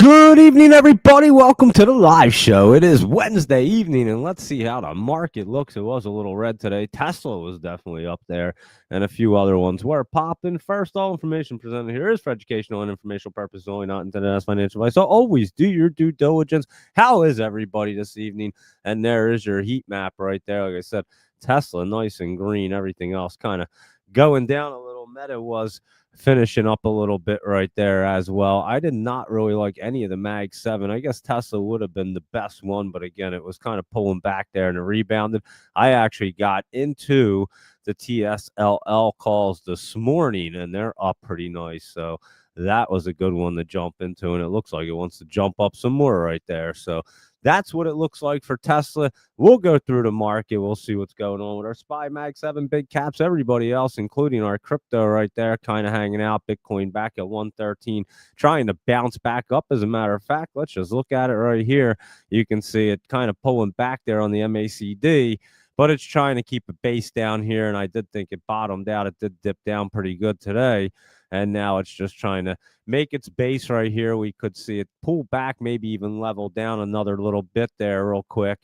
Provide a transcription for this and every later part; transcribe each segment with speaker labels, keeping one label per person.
Speaker 1: Good evening, everybody. Welcome to the live show. It is Wednesday evening, and let's see how the market looks. It was a little red today. Tesla was definitely up there, and a few other ones were popping. First, all information presented here is for educational and informational purposes only, not intended as financial advice. So always do your due diligence. How is everybody this evening? And there is your heat map right there. Like I said, Tesla, nice and green. Everything else kind of going down a little. Meta was finishing up a little bit right there as well. I did not really like any of the Mag 7. I guess Tesla would have been the best one, but again, it was kind of pulling back there and it rebounded. I actually got into the TSLL calls this morning, and they're up pretty nice. So that was a good one to jump into, and it looks like it wants to jump up some more right there. So that's what it looks like for Tesla. We'll go through the market. We'll see what's going on with our SPY Mag 7 big caps. Everybody else, including our crypto right there, kind of hanging out. Bitcoin back at 113, trying to bounce back up. As a matter of fact, let's just look at it right here. You can see it kind of pulling back there on the MACD, but it's trying to keep a base down here. And I did think it bottomed out. It did dip down pretty good today. And now it's just trying to make its base right here. We could see it pull back, maybe even level down another little bit there real quick.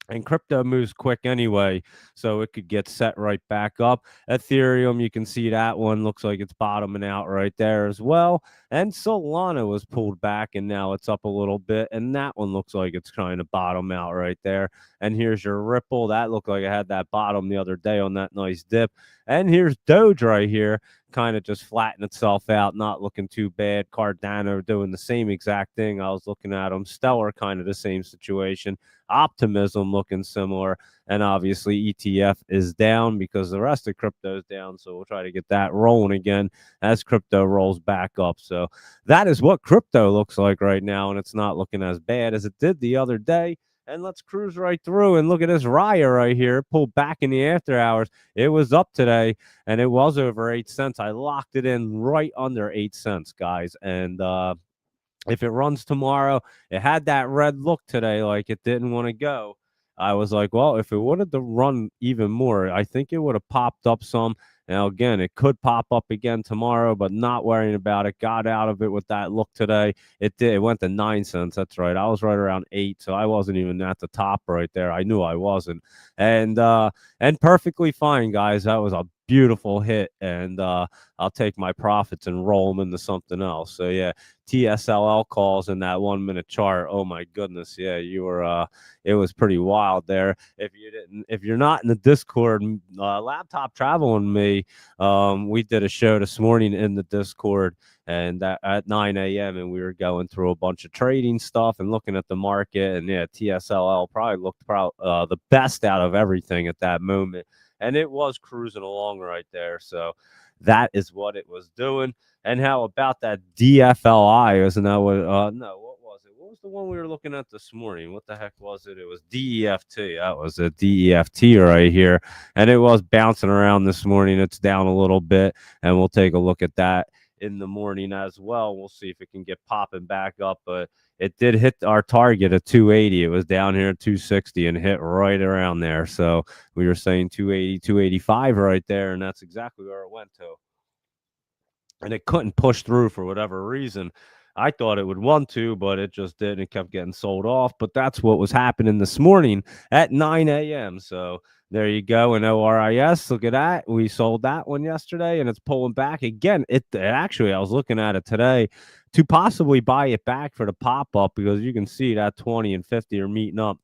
Speaker 1: And crypto moves quick anyway, so it could get set right back up. Ethereum, you can see that one looks like it's bottoming out right there as well. And Solana was pulled back, and now it's up a little bit. And that one looks like it's trying to bottom out right there. And here's your Ripple. That looked like it had that bottom the other day on that nice dip. And here's Doge right here, kind of just flatten itself out, not looking too bad. Cardano doing the same exact thing. I was looking at them. Stellar, kind of the same situation. Optimism looking similar, and obviously ETF is down because the rest of crypto is down. So we'll try to get that rolling again as crypto rolls back up. So that is what crypto looks like right now, and it's not looking as bad as it did the other day. And let's cruise right through and look at this Raya right here. It pulled back in the after hours. It was up today, and it was over 8 cents. I locked it in right under 8 cents, guys. And if it runs tomorrow, it had that red look today, like it didn't want to go. I was like, well, if it would have run even more, I think it would have popped up some. Now, again, it could pop up again tomorrow, but not worrying about it. Got out of it with that look today. It did. It went to 9 cents. That's right. I was right around 8, so I wasn't even at the top right there. I knew I wasn't, and perfectly fine, guys. That was a beautiful hit, and I'll take my profits and roll them into something else. So yeah, TSLL calls in that 1 minute chart. Oh my goodness, yeah, you were. It was pretty wild there. If you're not in the Discord, laptop traveling me, we did a show this morning in the Discord, and that at 9 a.m. and we were going through a bunch of trading stuff and looking at the market. And yeah, TSLL probably looked the best out of everything at that moment. And it was cruising along right there. So that is what it was doing. And how about that DFLI? Isn't that what? No, what was it? What was the one we were looking at this morning? What the heck was it? It was DEFT. That was a DEFT right here. And it was bouncing around this morning. It's down a little bit. And we'll take a look at that in the morning as well. We'll see if it can get popping back up. But it did hit our target at 280. It was down here at 260 and hit right around there. So we were saying 280, 285 right there, and that's exactly where it went to. And it couldn't push through for whatever reason. I thought it would want to, but it just didn't. It kept getting sold off. But that's what was happening this morning at 9 a.m. So there you go. And ORIS, look at that. We sold that one yesterday, and it's pulling back again. It actually, I was looking at it today to possibly buy it back for the pop up, because you can see that 20 and 50 are meeting up.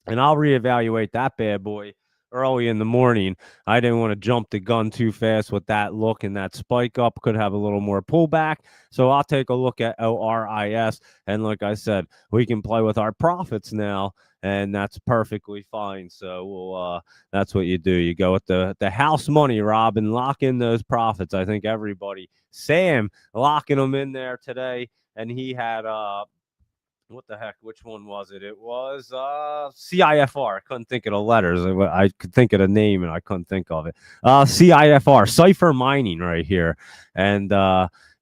Speaker 1: And I'll reevaluate that bad boy early in the morning. I didn't want to jump the gun too fast with that look, and that spike up could have a little more pullback. So I'll take a look at ORIS. And like I said, we can play with our profits now, and that's perfectly fine. So we'll that's what you do. You go with the house money, Rob, and lock in those profits. I think everybody, Sam, locking them in there today, and he had what the heck? Which one was it? It was CIFR. I couldn't think of the letters. I could think of the name and I couldn't think of it. CIFR, Cipher Mining right here. And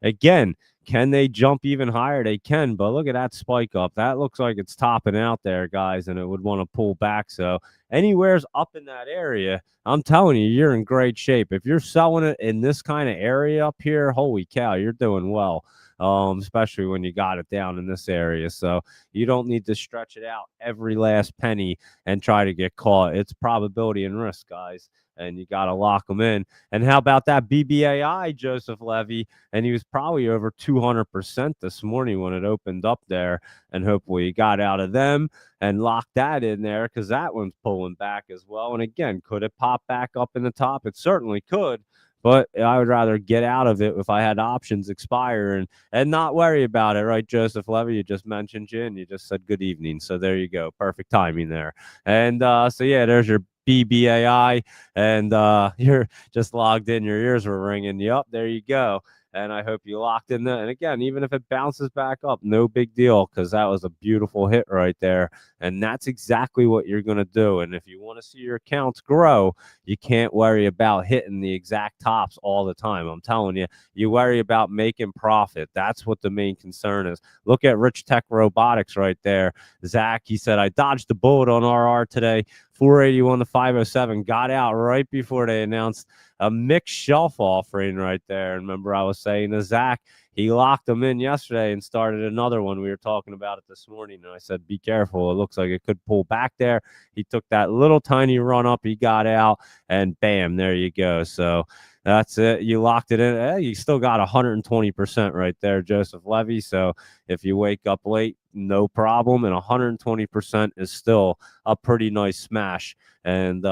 Speaker 1: again, can they jump even higher? They can, but look at that spike up. That looks like it's topping out there, guys, and it would want to pull back. So anywhere's up in that area, I'm telling you, you're in great shape. If you're selling it in this kind of area up here, holy cow, you're doing well. especially when you got it down in this area. So you don't need to stretch it out every last penny and try to get caught. It's probability and risk, guys, and you got to lock them in. And how about that BBAI, Joseph Levy? And he was probably over 200% this morning when it opened up there. And hopefully he got out of them and locked that in there because that one's pulling back as well. And again, could it pop back up in the top? It certainly could. But I would rather get out of it if I had options expire and not worry about it, right, Joseph Levy? You just mentioned you, and you just said good evening. So there you go. Perfect timing there. And so, yeah, there's your BBAI, and you're just logged in. Your ears were ringing. Yep, there you go. And I hope you locked in there. And again, even if it bounces back up, no big deal, because that was a beautiful hit right there. And that's exactly what you're going to do. And if you want to see your accounts grow, you can't worry about hitting the exact tops all the time. I'm telling you, you worry about making profit. That's what the main concern is. Look at Rich Tech Robotics right there. Zach, he said, I dodged the bullet on RR today. 481 to 507, got out right before they announced a mixed shelf offering right there. And remember, I was saying to Zach, he locked them in yesterday and started another one. We were talking about it this morning, and I said, be careful. It looks like it could pull back there. He took that little tiny run up. He got out, and bam, there you go. So that's it. You locked it in. Hey, you still got 120% right there, Joseph Levy. So if you wake up late, no problem. And 120% is still a pretty nice smash. And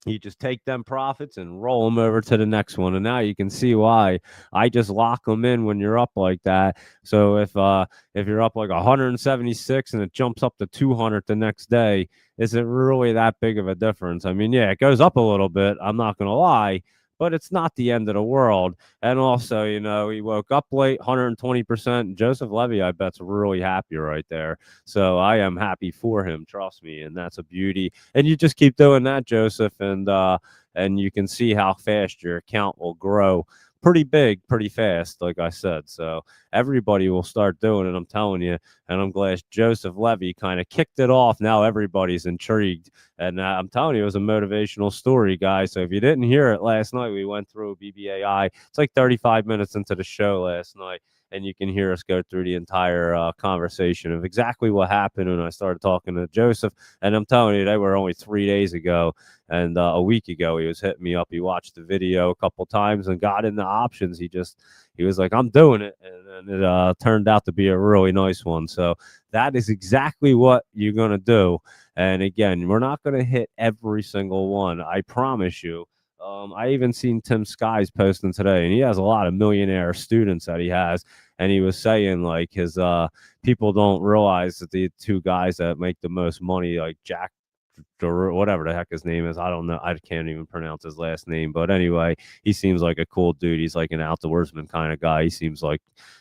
Speaker 1: you just take them profits and roll them over to the next one. And now you can see why I just lock them in when you're up like that. So if you're up like 176 and it jumps up to 200 the next day, is it really that big of a difference? I mean, yeah, it goes up a little bit. I'm not going to lie, but it's not the end of the world. And also, you know, he woke up late, 120%. Joseph Levy, I bet's really happy right there. So I am happy for him, trust me, and that's a beauty. And you just keep doing that, Joseph, and you can see how fast your account will grow. Pretty big, pretty fast, like I said. So everybody will start doing it, I'm telling you. And I'm glad Joseph Levy kind of kicked it off. Now everybody's intrigued. And I'm telling you, it was a motivational story, guys. So if you didn't hear it last night, we went through BBAI. It's like 35 minutes into the show last night. And you can hear us go through the entire conversation of exactly what happened when I started talking to Joseph. And I'm telling you, they were only 3 days ago. And a week ago, he was hitting me up. He watched the video a couple times and got into options. He was like, I'm doing it. And it turned out to be a really nice one. So that is exactly what you're going to do. And again, we're not going to hit every single one. I promise you. I even seen Tim Skies posting today, and he has a lot of millionaire students that he has. And he was saying like his people don't realize that the two guys that make the most money, like Jack or whatever the heck his name is. I don't know. I can't even pronounce his last name. But anyway, he seems like a cool dude. He's like an outdoorsman kind of guy. He seems like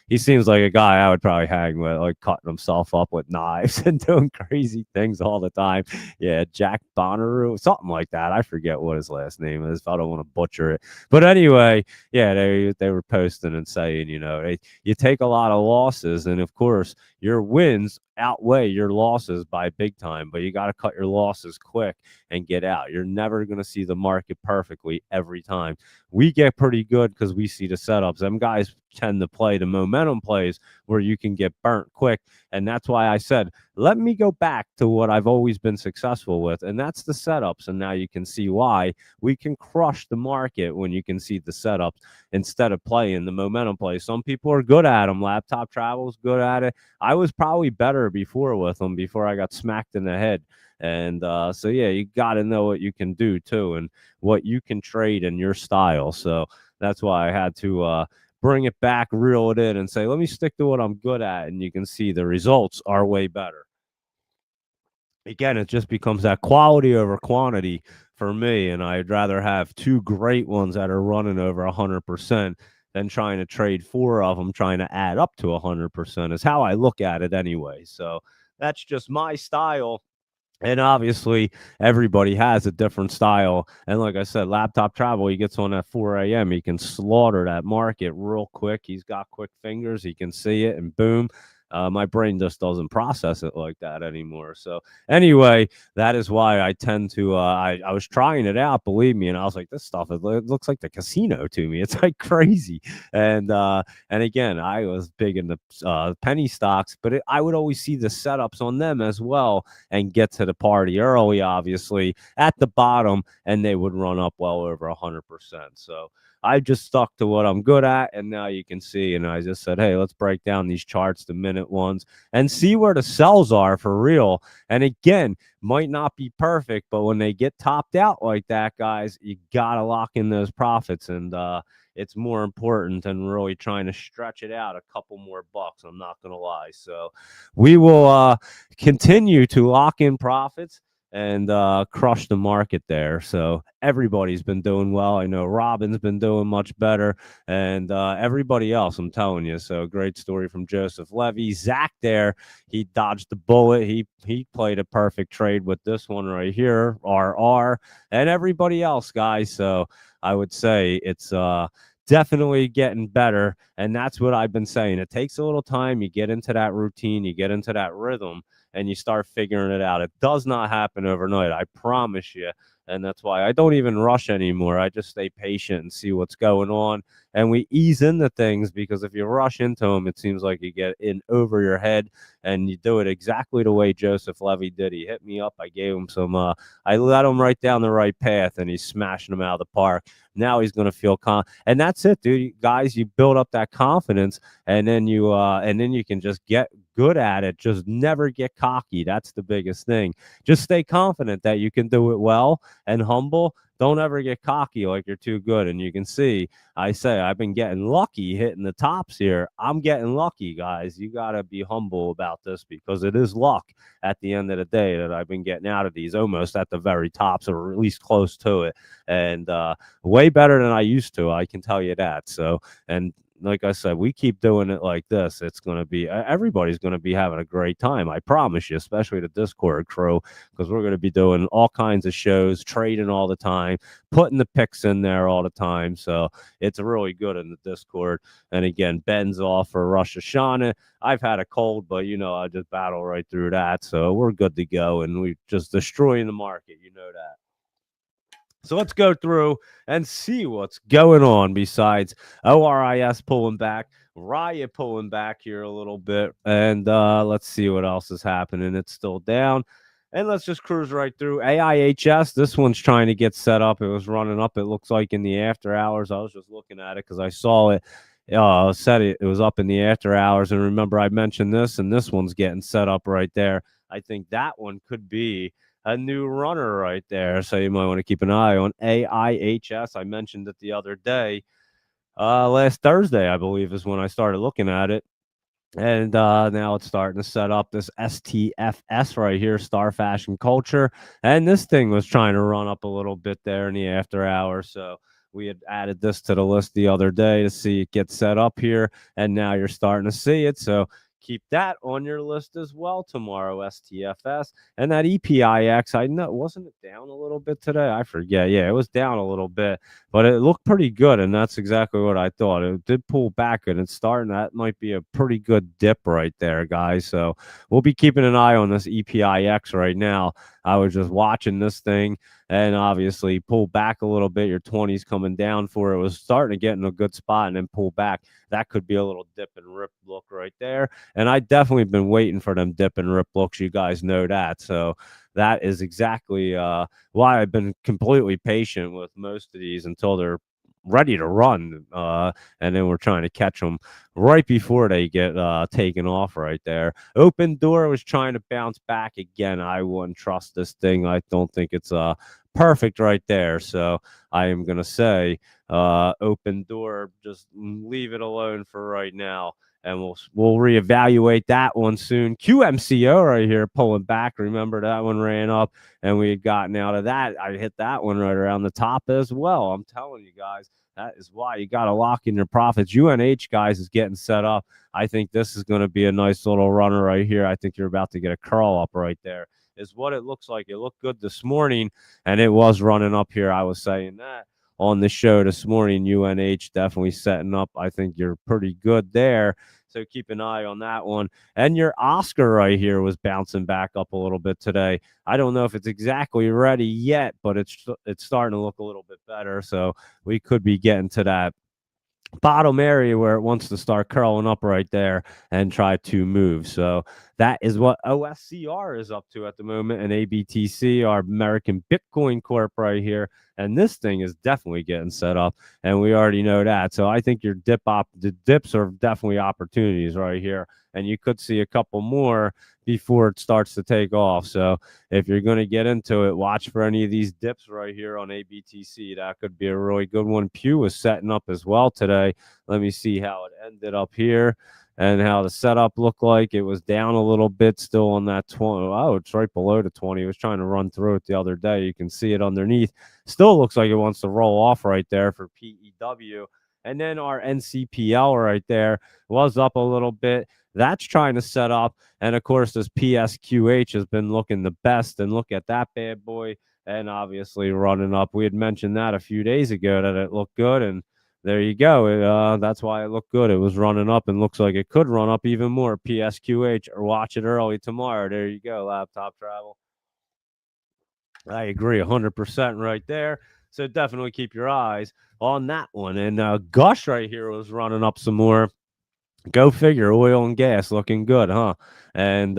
Speaker 1: a guy I would probably hang with, like cutting himself up with knives and doing crazy things all the time. Yeah, Jack Bonnaroo, something like that. I forget what his last name is. I don't want to butcher it. But anyway, yeah, they were posting and saying, you know, you take a lot of losses, and of course your wins outweigh your losses by big time, but you got to cut your losses quick and get out. You're never going to see the market perfectly every time. We get pretty good because we see the setups. Them guys tend to play the momentum plays where you can get burnt quick. And that's why I said, let me go back to what I've always been successful with, and that's the setups. And now you can see why we can crush the market when you can see the setups instead of playing the momentum plays. Some people are good at them. Laptop Travel's good at it. I was probably better before with them before I got smacked in the head. And so, yeah, you got to know what you can do, too, and what you can trade in your style. So that's why I had to bring it back, reel it in, and say, let me stick to what I'm good at. And you can see the results are way better. Again, it just becomes that quality over quantity for me. And I'd rather have two great ones that are running over 100% than trying to trade four of them, trying to add up to 100% is how I look at it anyway. So that's just my style. And obviously, everybody has a different style. And like I said, Laptop Travel, he gets on at 4 a.m. He can slaughter that market real quick. He's got quick fingers. He can see it, and boom. My brain just doesn't process it like that anymore. So anyway, that is why I tend to. I was trying it out, believe me, and I was like, this stuff it looks like the casino to me. It's like crazy. And again, I was big in the penny stocks, but I would always see the setups on them as well and get to the party early, obviously at the bottom, and they would run up well over 100%. So I just stuck to what I'm good at, and now you can see. And I just said, hey, let's break down these charts, the minute ones, and see where the sells are for real. And again, might not be perfect, but when they get topped out like that, guys, you gotta lock in those profits, and it's more important than really trying to stretch it out a couple more bucks. I'm not gonna lie. So we will continue to lock in profits and crush the market there. So everybody's been doing well. I know Robin's been doing much better, and everybody else, I'm telling you. So great story from Joseph Levy. Zach there, he dodged the bullet. He played a perfect trade with this one right here, RR, and everybody else, guys. So I would say it's definitely getting better, and that's what I've been saying. It takes a little time. You get into that routine, you get into that rhythm, and you start figuring it out. It does not happen overnight, I promise you. And that's why I don't even rush anymore. I just stay patient and see what's going on. And we ease into things, because if you rush into them, it seems like you get in over your head, and you do it exactly the way Joseph Levy did. He hit me up. I gave him some, I led him right down the right path, and he's smashing them out of the park. Now he's going to feel and that's it, dude. Guys, you build up that confidence, and then you can just get good at it. Just never get cocky. That's the biggest thing. Just stay confident that you can do it well, and humble. Don't ever get cocky like you're too good. And you can see, I say, I've been getting lucky hitting the tops here. I'm getting lucky, guys. You got to be humble about this, because it is luck at the end of the day that I've been getting out of these almost at the very tops, or at least close to it. And way better than I used to, I can tell you that. So, and like I said, we keep doing it like this, it's going to be, everybody's going to be having a great time. I promise you, especially the Discord crew, because we're going to be doing all kinds of shows, trading all the time, putting the picks in there all the time. So it's really good in the Discord. And again, Ben's off for Rosh Hashanah. I've had a cold, but I just battle right through that. So we're good to go, and we just destroying the market. You know that. So let's go through and see what's going on besides ORIS pulling back, Raya pulling back here a little bit, and let's see what else is happening. It's still down. And let's just cruise right through. AIHS, this one's trying to get set up. It was running up, it looks like, in the after hours. I was just looking at it because I saw it. Said it was up in the after hours. And remember, I mentioned this, and this one's getting set up right there. I think that one could be a new runner right there. So you might want to keep an eye on AIHS. I mentioned it the other day. Last Thursday, I believe, is when I started looking at it. And now it's starting to set up this STFS right here, Star Fashion Culture. And this thing was trying to run up a little bit there in the after hours. So we had added this to the list the other day to see it get set up here. And now you're starting to see it. So keep that on your list as well tomorrow, STFS. And that EPIX, I know, wasn't it down a little bit today? I forget. Yeah, it was down a little bit, but it looked pretty good, and that's exactly what I thought. It did pull back, and it's starting. That might be a pretty good dip right there, guys. So we'll be keeping an eye on this EPIX right now. I was just watching this thing, and obviously pull back a little bit. Your 20s coming down for it. It was starting to get in a good spot and then pull back. That could be a little dip and rip look right there. And I definitely been waiting for them dip and rip looks. You guys know that. So that is exactly why I've been completely patient with most of these until they're ready to run, and then we're trying to catch them right before they get taken off right there. Open Door was trying to bounce back again. I wouldn't trust this thing. I don't think it's perfect right there. So I am going to say Open Door, just leave it alone for right now. And we'll reevaluate that one soon. QMCO right here pulling back. Remember that one ran up, and we had gotten out of that. I hit that one right around the top as well. I'm telling you guys, that is why you got to lock in your profits. UNH, guys, is getting set up. I think this is going to be a nice little runner right here. I think you're about to get a curl up right there, is what it looks like. It looked good this morning, and it was running up here. I was saying that on the show this morning. UNH definitely setting up. I think you're pretty good there. So keep an eye on that one. And your Oscar right here was bouncing back up a little bit today. I don't know if it's exactly ready yet, but it's starting to look a little bit better. So we could be getting to that bottom area where it wants to start curling up right there and try to move. So that is what OSCR is up to at the moment, and ABTC, our American Bitcoin Corp right here. And this thing is definitely getting set up, and we already know that. So I think your the dips are definitely opportunities right here, and you could see a couple more before it starts to take off. So if you're going to get into it, watch for any of these dips right here on ABTC. That could be a really good one. Pew was setting up as well today. Let me see how it ended up here and how the setup looked like. It was down a little bit still on that 20. Oh, it's right below the 20. It was trying to run through it the other day. You can see it underneath. Still looks like it wants to roll off right there for PEW. And then our NCPL right there was up a little bit. That's trying to set up. And of course, this PSQH has been looking the best. And look at that bad boy. And obviously running up. We had mentioned that a few days ago that it looked good. And there you go. That's why it looked good. It was running up and looks like it could run up even more. PSQH, or watch it early tomorrow. There you go, Laptop Travel. I agree 100% right there. So definitely keep your eyes on that one. And Gush right here was running up some more. Go figure, oil and gas looking good, huh? And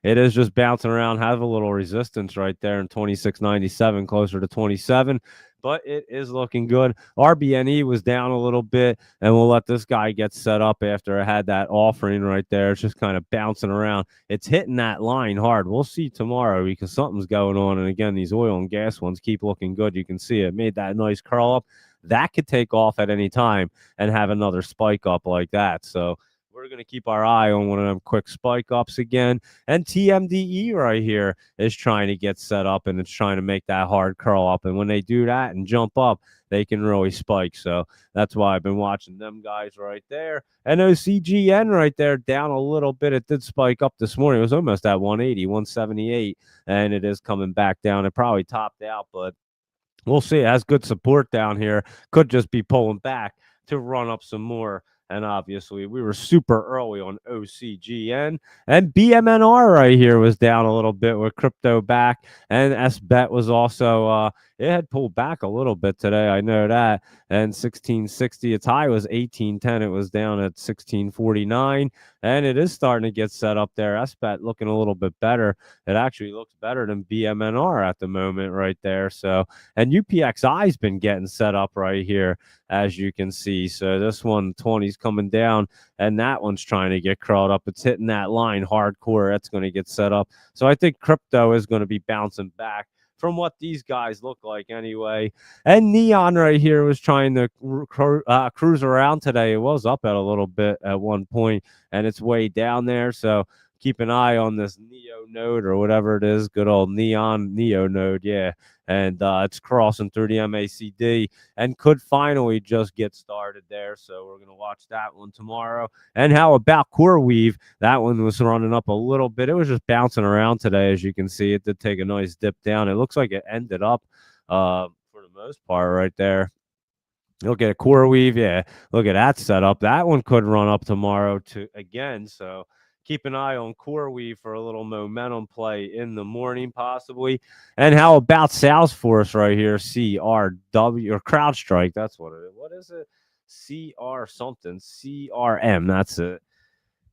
Speaker 1: it is just bouncing around, have a little resistance right there in 26.97, closer to 27, but it is looking good. RBNE was down a little bit, and we'll let this guy get set up after I had that offering right there. It's just kind of bouncing around. It's hitting that line hard. We'll see tomorrow because something's going on. And again, these oil and gas ones keep looking good. You can see it made that nice curl up. That could take off at any time and have another spike up like that. So we're going to keep our eye on one of them quick spike ups again. And TMDE right here is trying to get set up, and it's trying to make that hard curl up. And when they do that and jump up, they can really spike. So that's why I've been watching them guys right there. And OCGN right there down a little bit. It did spike up this morning. It was almost at 180, 178, and it is coming back down. It probably topped out, but we'll see. It has good support down here. Could just be pulling back to run up some more. And obviously, we were super early on OCGN. And BMNR right here was down a little bit with crypto back. And SBET was also, it had pulled back a little bit today. I know that. And 1660, its high was 1810. It was down at 1649. And it is starting to get set up there. SBET looking a little bit better. It actually looks better than BMNR at the moment right there. So, and UPXI's been getting set up right here, as you can see. So this one, 20's coming down, and that one's trying to get crawled up. It's hitting that line hardcore. That's going to get set up. So I think crypto is going to be bouncing back from what these guys look like anyway. And Neon right here was trying to cruise around today. It was up at a little bit at one point, and it's way down there. So keep an eye on this Neo node or whatever it is. Good old Neon Neo node. Yeah. And it's crossing through the MACD and could finally just get started there. So we're going to watch that one tomorrow. And how about CoreWeave? That one was running up a little bit. It was just bouncing around today, as you can see. It did take a nice dip down. It looks like it ended up for the most part right there. Look at a CoreWeave. Yeah, look at that setup. That one could run up tomorrow to again. So keep an eye on CoreWeave for a little momentum play in the morning, possibly. And how about Salesforce right here? CRW or CrowdStrike? That's what it is. What is it? CR something. CRM. That's it.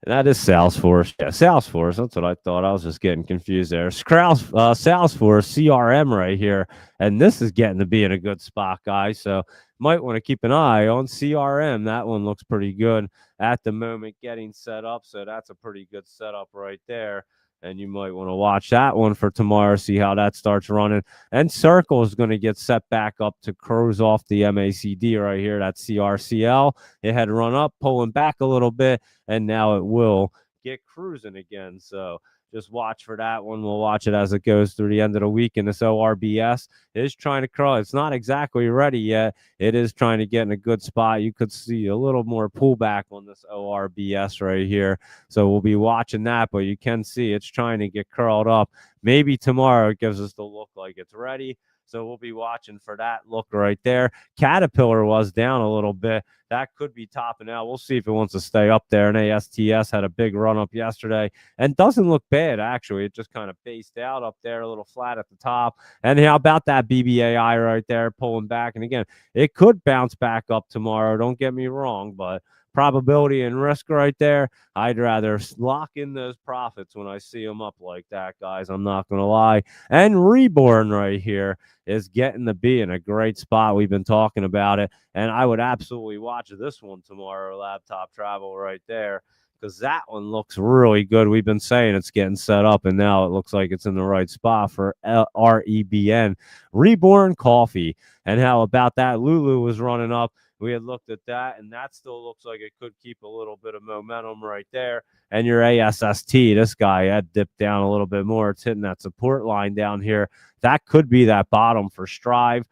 Speaker 1: That is Salesforce. Yeah, Salesforce. That's what I thought. I was just getting confused there. Salesforce CRM right here. And this is getting to be in a good spot, guys. So might want to keep an eye on CRM. That one looks pretty good at the moment getting set up. So that's a pretty good setup right there. And you might want to watch that one for tomorrow, see how that starts running. And Circle is going to get set back up to cruise off the MACD right here. That's CRCL. It had run up, pulling back a little bit, and now it will get cruising again. So just watch for that one. We'll watch it as it goes through the end of the week. And this ORBS is trying to crawl. It's not exactly ready yet. It is trying to get in a good spot. You could see a little more pullback on this ORBS right here. So we'll be watching that, but you can see it's trying to get curled up. Maybe tomorrow it gives us the look like it's ready. So we'll be watching for that look right there. Caterpillar was down a little bit. That could be topping out. We'll see if it wants to stay up there. And ASTS had a big run up yesterday and doesn't look bad, actually. It just kind of based out up there, a little flat at the top. And how about that BBAI right there pulling back? And again, it could bounce back up tomorrow. Don't get me wrong, but probability and risk right there, I'd rather lock in those profits when I see them up like that, guys. I'm not going to lie. And Reborn right here is getting to be in a great spot. We've been talking about it, and I would absolutely watch this one tomorrow, Laptop Travel right there, because that one looks really good. We've been saying it's getting set up, and now it looks like it's in the right spot for REBN. Reborn Coffee. And how about that? Lulu was running up. We had looked at that, and that still looks like it could keep a little bit of momentum right there. And your ASST, this guy had dipped down a little bit more. It's hitting that support line down here. That could be that bottom for Strive.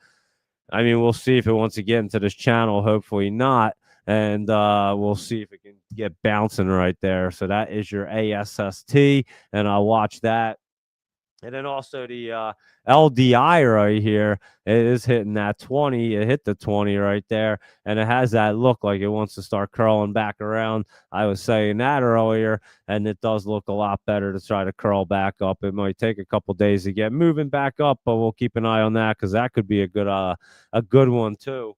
Speaker 1: I mean, we'll see if it wants to get into this channel. Hopefully not. And we'll see if it can get bouncing right there. So that is your ASST, and I'll watch that. And then also the LDI right here, it is hitting that 20. It hit the 20 right there, and it has that look like it wants to start curling back around. I was saying that earlier, and it does look a lot better to try to curl back up. It might take a couple days to get moving back up, but we'll keep an eye on that because that could be a good one too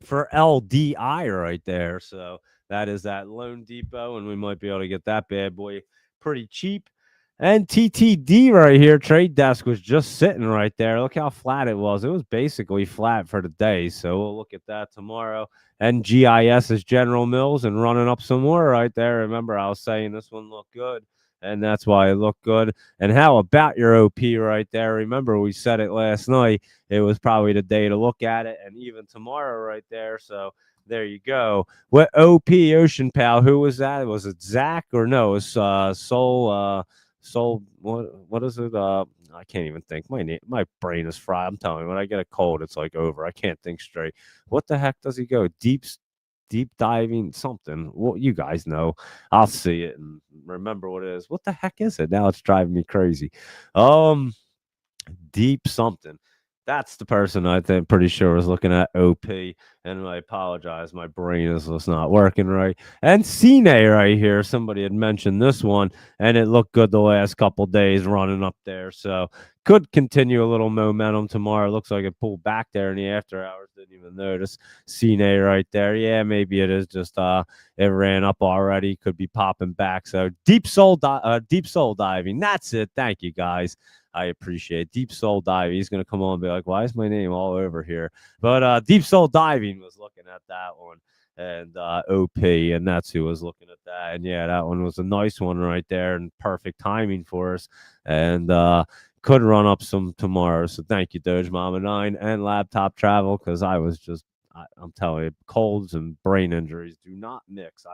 Speaker 1: for LDI right there. So that is that Loan Depot, and we might be able to get that bad boy pretty cheap. And TTD right here, Trade Desk was just sitting right there. Look how flat it was. It was basically flat for the day. So we'll look at that tomorrow. And GIS is General Mills and running up some more right there. Remember, I was saying this one looked good, and that's why it looked good. And how about your OP right there? Remember, we said it last night. It was probably the day to look at it, and even tomorrow right there. So there you go. What OP Ocean Pal? Who was that? Was it Zach or no? It was Soul, what is it? I can't even think. My brain is fried. I'm telling you, when I get a cold, it's like over. I can't think straight. What the heck does he go? Deep diving something. Well, you guys know. I'll see it and remember what it is. What the heck is it? Now it's driving me crazy. Deep something. That's the person I think pretty sure was looking at OP. And I apologize. My brain is just not working right. And Cine right here. Somebody had mentioned this one, and it looked good the last couple days running up there. So could continue a little momentum tomorrow. Looks like it pulled back there in the after hours. Didn't even notice. Cine right there. Yeah, maybe it is just it ran up already. Could be popping back. So deep soul diving. That's it. Thank you guys. I appreciate Deep Soul Diving. He's going to come on and be like, why is my name all over here? But Deep Soul Diving was looking at that one, and OP, and that's who was looking at that. And yeah, that one was a nice one right there, and perfect timing for us. And could run up some tomorrow. So thank you, Doge Mama 9 and Laptop Travel, because I was just, I'm telling you, colds and brain injuries do not mix.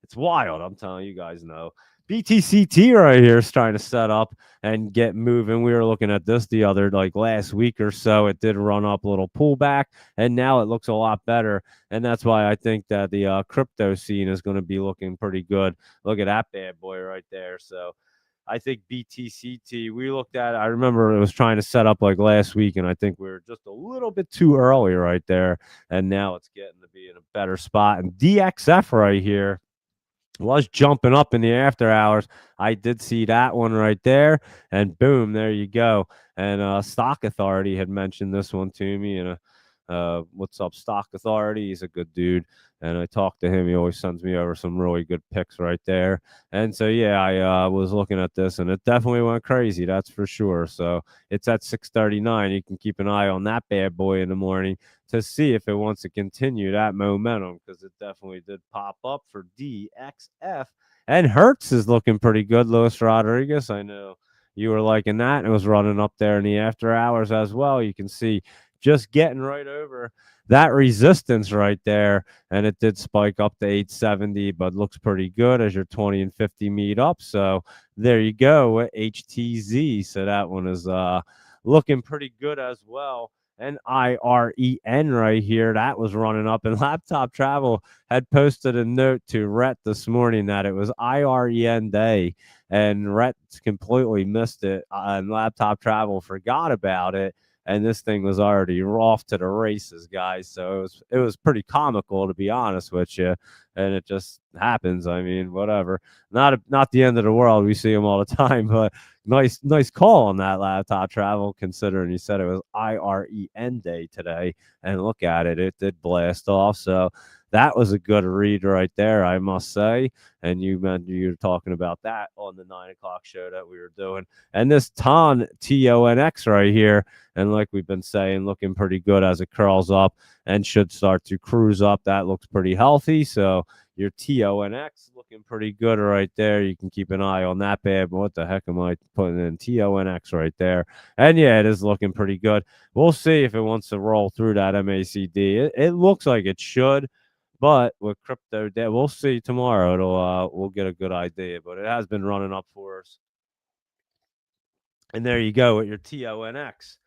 Speaker 1: It's wild. I'm telling you guys know. BTCT right here is trying to set up and get moving. We were looking at this the other, like last week or so. It did run up a little pullback, and now it looks a lot better. And that's why I think that the crypto scene is going to be looking pretty good. Look at that bad boy right there. So I think BTCT, we looked at it. I remember it was trying to set up like last week, and I think we were just a little bit too early right there. And now it's getting to be in a better spot. And DXF right here was jumping up in the after hours. I did see that one right there, and boom, there you go. And Stock Authority had mentioned this one to me, and what's up, Stock Authority? He's a good dude, and I talked to him. He always sends me over some really good picks right there. And so yeah, I was looking at this, and it definitely went crazy, that's for sure. So it's at 639. You can keep an eye on that bad boy in the morning to see if it wants to continue that momentum, because it definitely did pop up for DXF. And Hertz is looking pretty good, Luis Rodriguez. I know you were liking that. It was running up there in the after hours as well. You can see just getting right over that resistance right there, and it did spike up to 870, but looks pretty good as your 20 and 50 meet up. So there you go, HTZ. So that one is looking pretty good as well. and IREN right here. That was running up. And Laptop Travel had posted a note to Rhett this morning that it was IREN day. And Rhett completely missed it. And Laptop Travel forgot about it. And this thing was already off to the races, guys. So it was pretty comical, to be honest with you. And it just happens. I mean, whatever. Not the end of the world. We see them all the time, but nice call on that, Laptop Travel, considering you said it was IREN day today. And look at it, it did blast off. So that was a good read right there, I must say. And you were talking about that on the 9 o'clock show that we were doing. And this TONX right here, and like we've been saying, looking pretty good as it curls up and should start to cruise up. That looks pretty healthy. So your TONX looking pretty good right there. You can keep an eye on that bad. But what the heck am I putting in? TONX right there. And yeah, it is looking pretty good. We'll see if it wants to roll through that MACD. It looks like it should. But with crypto debt, we'll see tomorrow. We'll get a good idea. But it has been running up for us. And there you go with your TONX.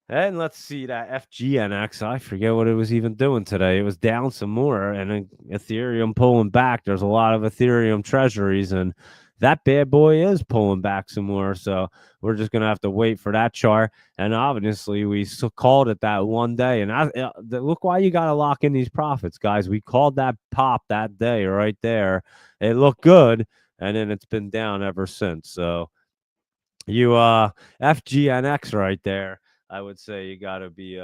Speaker 1: And let's see that FGNX. I forget what it was even doing today. It was down some more, and Ethereum pulling back. There's a lot of Ethereum treasuries, and that bad boy is pulling back some more. So we're just gonna have to wait for that chart. And obviously, we called it that one day. And look why you gotta lock in these profits, guys. We called that pop that day right there. It looked good, and then it's been down ever since. So you FGNX right there. I would say you got to be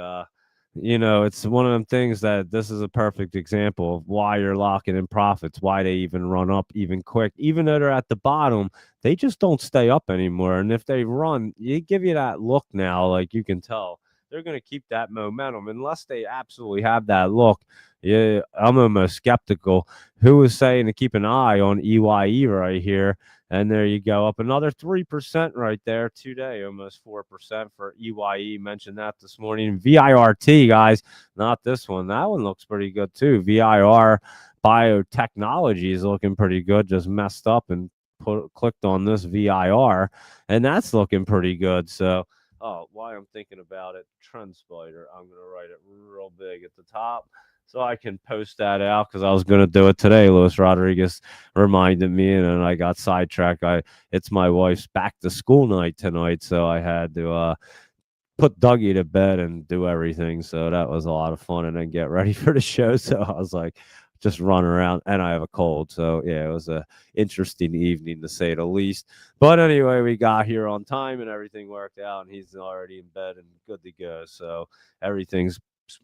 Speaker 1: it's one of them things that this is a perfect example of why you're locking in profits, why they even run up even quick. Even though they're at the bottom, they just don't stay up anymore. And if they run, you give you that look now, like you can tell they're going to keep that momentum unless they absolutely have that look. Yeah, I'm almost skeptical. Who was saying to keep an eye on EYE right here? And there you go, up another 3% right there today, almost 4% for EYE. Mentioned that this morning. VIRT, guys, not this one. That one looks pretty good too. VIR Biotechnology is looking pretty good. Just messed up and clicked on this VIR, and that's looking pretty good. So, why I'm thinking about it, TrendSpider. I'm going to write it real big at the top, so I can post that out because I was going to do it today. Luis Rodriguez reminded me, and then I got sidetracked. It's my wife's back to school night tonight, so I had to put Dougie to bed and do everything. So that was a lot of fun, and then get ready for the show. So I was like, just run around, and I have a cold. So yeah, it was a interesting evening to say the least. But anyway, we got here on time, and everything worked out, and he's already in bed and good to go. So everything's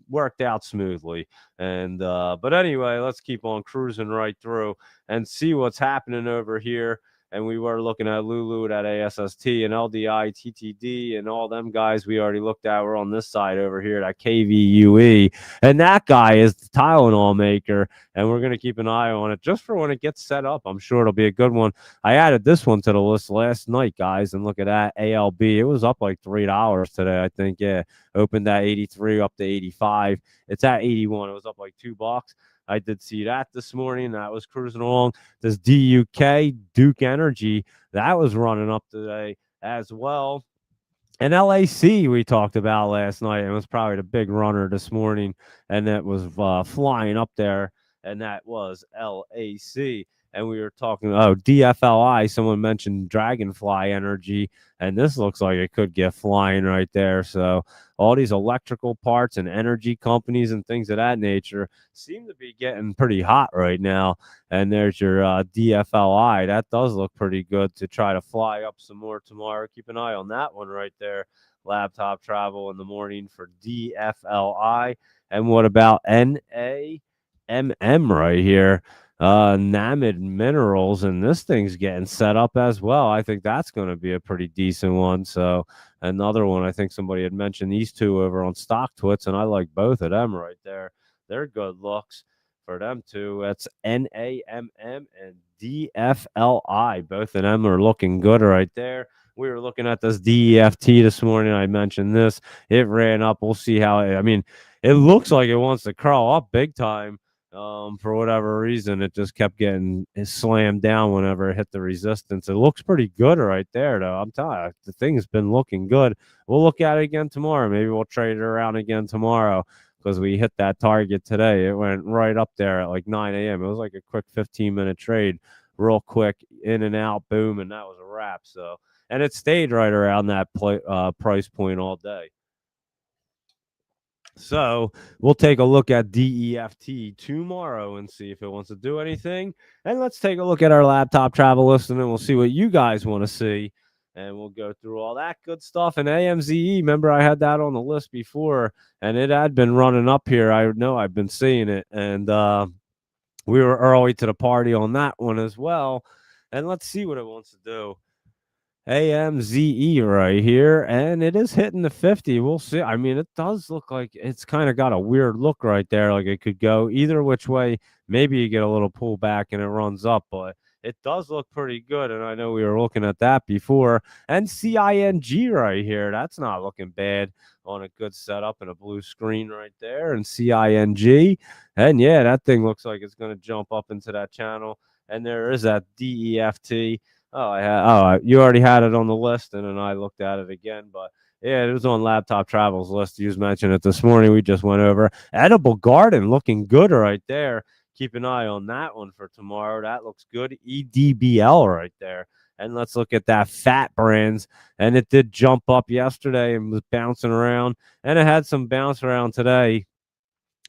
Speaker 1: worked out smoothly. And but anyway, let's keep on cruising right through and see what's happening over here. And we were looking at Lulu, at ASST and LDI, TTD, and all them guys we already looked at. We're on this side over here at KVUE. And that guy is the Tylenol maker. And we're going to keep an eye on it just for when it gets set up. I'm sure it'll be a good one. I added this one to the list last night, guys. And look at that, ALB. It was up like $3 today, I think. Yeah, opened at 83 up to 85. It's at 81. It was up like $2. I did see that this morning. That was cruising along. This DUK, Duke Energy, that was running up today as well. And LAC we talked about last night, and was probably the big runner this morning, and that was flying up there, and that was LAC. And we were talking, DFLI, someone mentioned Dragonfly Energy, and this looks like it could get flying right there. So all these electrical parts and energy companies and things of that nature seem to be getting pretty hot right now. And there's your DFLI. That does look pretty good to try to fly up some more tomorrow. Keep an eye on that one right there. Laptop Travel in the morning for DFLI. And what about NAMM right here? Namid Minerals, and this thing's getting set up as well. I think that's going to be a pretty decent one. So another one, I think somebody had mentioned these two over on Stock Twits, and I like both of them right there. They're good looks for them too. That's NAMM and DFLI. Both of them are looking good right there. We were looking at this DEFT this morning. I mentioned this. It ran up. We'll see how it looks like it wants to crawl up big time. For whatever reason, it just kept getting slammed down whenever it hit the resistance. It looks pretty good right there, though. I'm telling you, the thing's been looking good. We'll look at it again tomorrow. Maybe we'll trade it around again tomorrow because we hit that target today. It went right up there at like 9 a.m. It was like a quick 15-minute trade, real quick, in and out, boom, and that was a wrap. So, and it stayed right around that price point all day. So we'll take a look at DEFT tomorrow and see if it wants to do anything. And let's take a look at our laptop travel list, and then we'll see what you guys want to see. And we'll go through all that good stuff. And AMZE, remember I had that on the list before, and it had been running up here. I know I've been seeing it. And we were early to the party on that one as well. And let's see what it wants to do. AMZE right here, and it is hitting the 50. We'll see. I mean, it does look like it's kind of got a weird look right there. Like it could go either which way. Maybe you get a little pullback and it runs up, but it does look pretty good. And I know we were looking at that before. And CING right here, that's not looking bad on a good setup and a blue screen right there. And CING, and yeah, that thing looks like it's going to jump up into that channel. And there is that DEFT. You already had it on the list, and then I looked at it again. But yeah, it was on Laptop Travel's list. You just mentioned it this morning. We just went over Edible Garden, looking good right there. Keep an eye on that one for tomorrow. That looks good. EDBL right there. And let's look at that Fat Brands. And it did jump up yesterday and was bouncing around, and it had some bounce around today.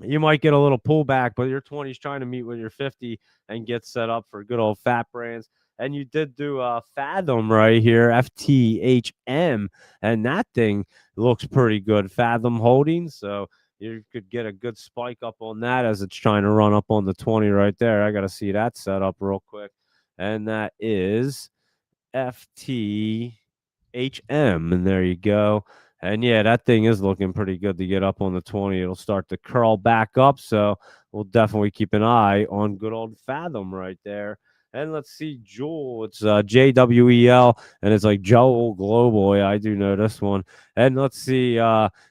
Speaker 1: You might get a little pullback, but your 20 is trying to meet with your 50 and get set up for good old Fat Brands. And you did do Fathom right here, FTHM, and that thing looks pretty good. Fathom Holdings, so you could get a good spike up on that as it's trying to run up on the 20 right there. I got to see that set up real quick. And that is FTHM, and there you go. And yeah, that thing is looking pretty good to get up on the 20. It'll start to curl back up, so we'll definitely keep an eye on good old Fathom right there. And let's see, Jewel. It's JWEL, and it's like Joel Global. Yeah, I do know this one. And let's see,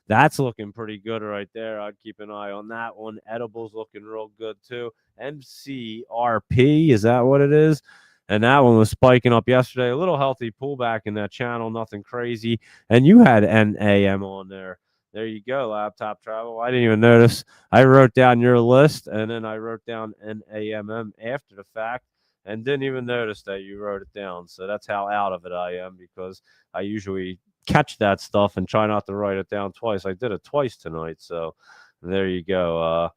Speaker 1: that's looking pretty good right there. I'd keep an eye on that one. Edibles looking real good too. MCRP, is that what it is? And that one was spiking up yesterday. A little healthy pullback in that channel, nothing crazy. And you had NAM on there. There you go, Laptop Travel. I didn't even notice. I wrote down your list, and then I wrote down NAMM after the fact, and didn't even notice that you wrote it down. So that's how out of it I am, because I usually catch that stuff and try not to write it down twice. I did it twice tonight. So there you go. I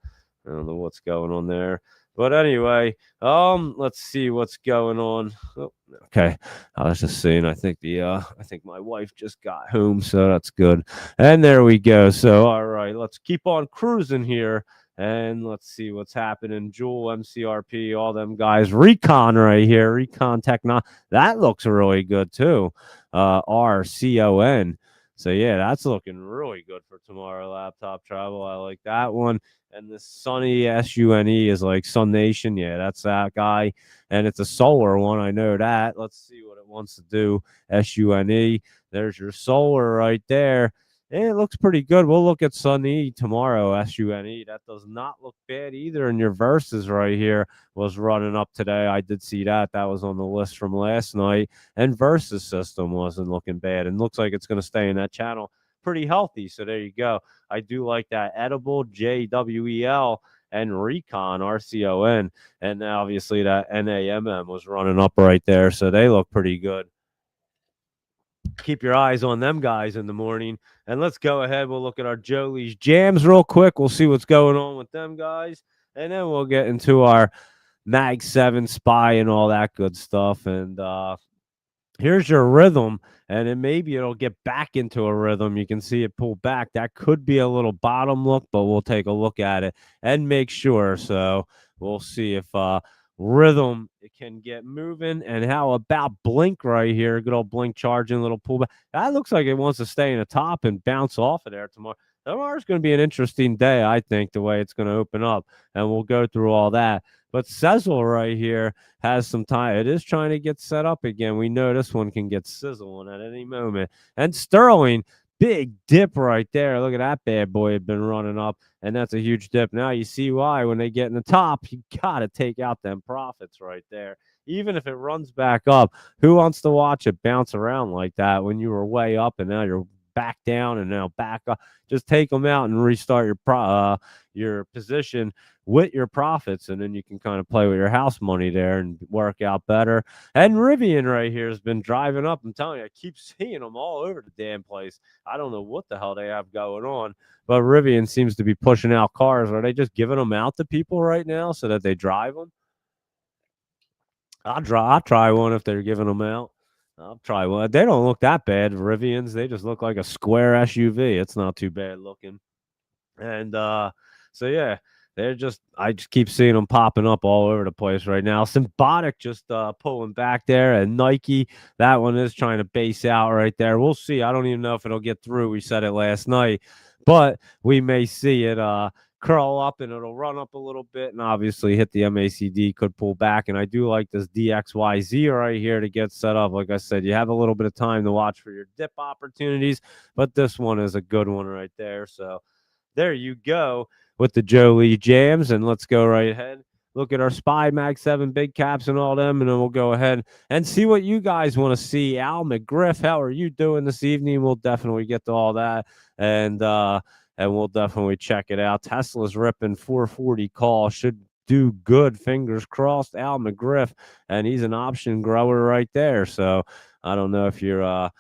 Speaker 1: don't know what's going on there. But anyway, let's see what's going on. Oh, okay, I was just saying. I think my wife just got home, so that's good. And there we go. So all right, let's keep on cruising here, and let's see what's happening. Jewel, MCRP, all them guys. Recon right here. Recon Techno. That looks really good too. RCON. So yeah, that's looking really good for tomorrow. Laptop Travel. I like that one. And this Sunny SUNE is like Sun Nation. Yeah, that's that guy. And it's a solar one. I know that. Let's see what it wants to do. SUNE. There's your solar right there. And it looks pretty good. We'll look at Sunny tomorrow. SUNE. That does not look bad either. And your Versus right here was running up today. I did see that. That was on the list from last night. And Versus system wasn't looking bad. And looks like it's going to stay in that channel pretty healthy. So there you go. I do like that. Edible, JWEL, and Recon, RCON. And obviously that NAMM was running up right there. So they look pretty good. Keep your eyes on them guys in the morning. And let's go ahead. We'll look at our Jolie's Jams real quick. We'll see what's going on with them guys. And then we'll get into our Mag 7 Spy and all that good stuff. And here's your rhythm, and then maybe it'll get back into a rhythm. You can see it pull back. That could be a little bottom look, but we'll take a look at it and make sure. So we'll see if rhythm it can get moving. And how about Blink right here? Good old Blink charging, little pullback. That looks like it wants to stay in the top and bounce off of there tomorrow. Tomorrow's going to be an interesting day, I think, the way it's going to open up, and we'll go through all that. But Sezzle right here has some time. It is trying to get set up again. We know this one can get sizzling at any moment. And Sterling, big dip right there. Look at that bad boy had been running up, and that's a huge dip. Now you see why when they get in the top, you got to take out them profits right there. Even if it runs back up, who wants to watch it bounce around like that when you were way up and now you're back down and now back up? Just take them out and restart your position with your profits, and then you can kind of play with your house money there and work out better. And Rivian right here has been driving up. I'm telling you, I keep seeing them all over the damn place. I don't know what the hell they have going on, but Rivian seems to be pushing out cars. Are they just giving them out to people right now so that they drive them? I'll try one if they're giving them out. I'll try one. They don't look that bad, Rivians. They just look like a square SUV. It's not too bad looking. And so yeah, I just keep seeing them popping up all over the place right now. Symbotic just pulling back there, and Nike, that one is trying to base out right there. We'll see. I don't even know if it'll get through. We said it last night, but we may see it curl up and it'll run up a little bit and obviously hit the MACD, could pull back. And I do like this DXYZ right here to get set up. Like I said, you have a little bit of time to watch for your dip opportunities, but this one is a good one right there. So there you go with the Joe Lee jams, and let's go right ahead. Look at our SPY Mag 7 big caps and all them, and then we'll go ahead and see what you guys want to see. Al McGriff, how are you doing this evening? We'll definitely get to all that, and we'll definitely check it out. Tesla's ripping 440 call, should do good. Fingers crossed. Al McGriff, and he's an option grower right there. So I don't know if you're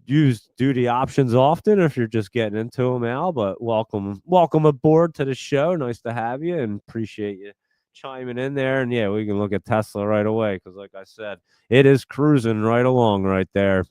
Speaker 1: do the options often if you're just getting into them, Al, but welcome aboard to the show. Nice to have you and appreciate you chiming in there. And yeah, we can look at Tesla right away because like I said, it is cruising right along right there.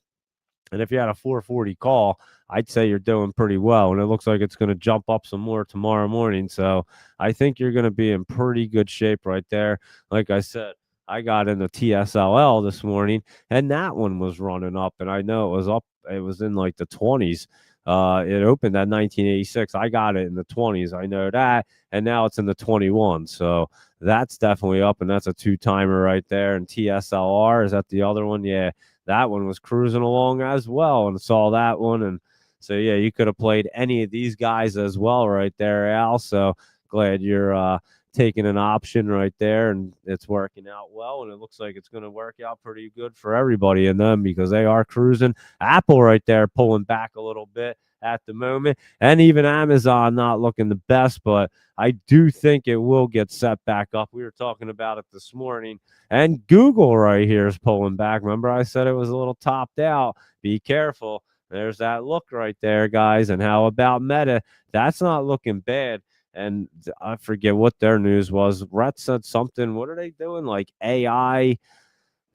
Speaker 1: And if you had a 440 call, I'd say you're doing pretty well. And it looks like it's going to jump up some more tomorrow morning. So I think you're going to be in pretty good shape right there. Like I said, I got in the TSLL this morning, and that one was running up. And I know it was up, it was in like the 20s. It opened at 1986. I got it in the 20s. I know that. And now it's in the 21. So that's definitely up. And that's a two-timer right there. And TSLR, is that the other one? Yeah. That one was cruising along as well, and saw that one. And so, yeah, you could have played any of these guys as well right there, Al. So glad you're taking an option right there, and it's working out well. And it looks like it's going to work out pretty good for everybody in them because they are cruising. Apple right there pulling back a little bit at the moment, and even Amazon not looking the best, but I do think it will get set back up. We were talking about it this morning, and Google right here is pulling back. Remember I said it was a little topped out. Be careful. There's that look right there, guys. And how about Meta? That's not looking bad. And I forget what their news was. Rhett said something. What are they doing? Like AI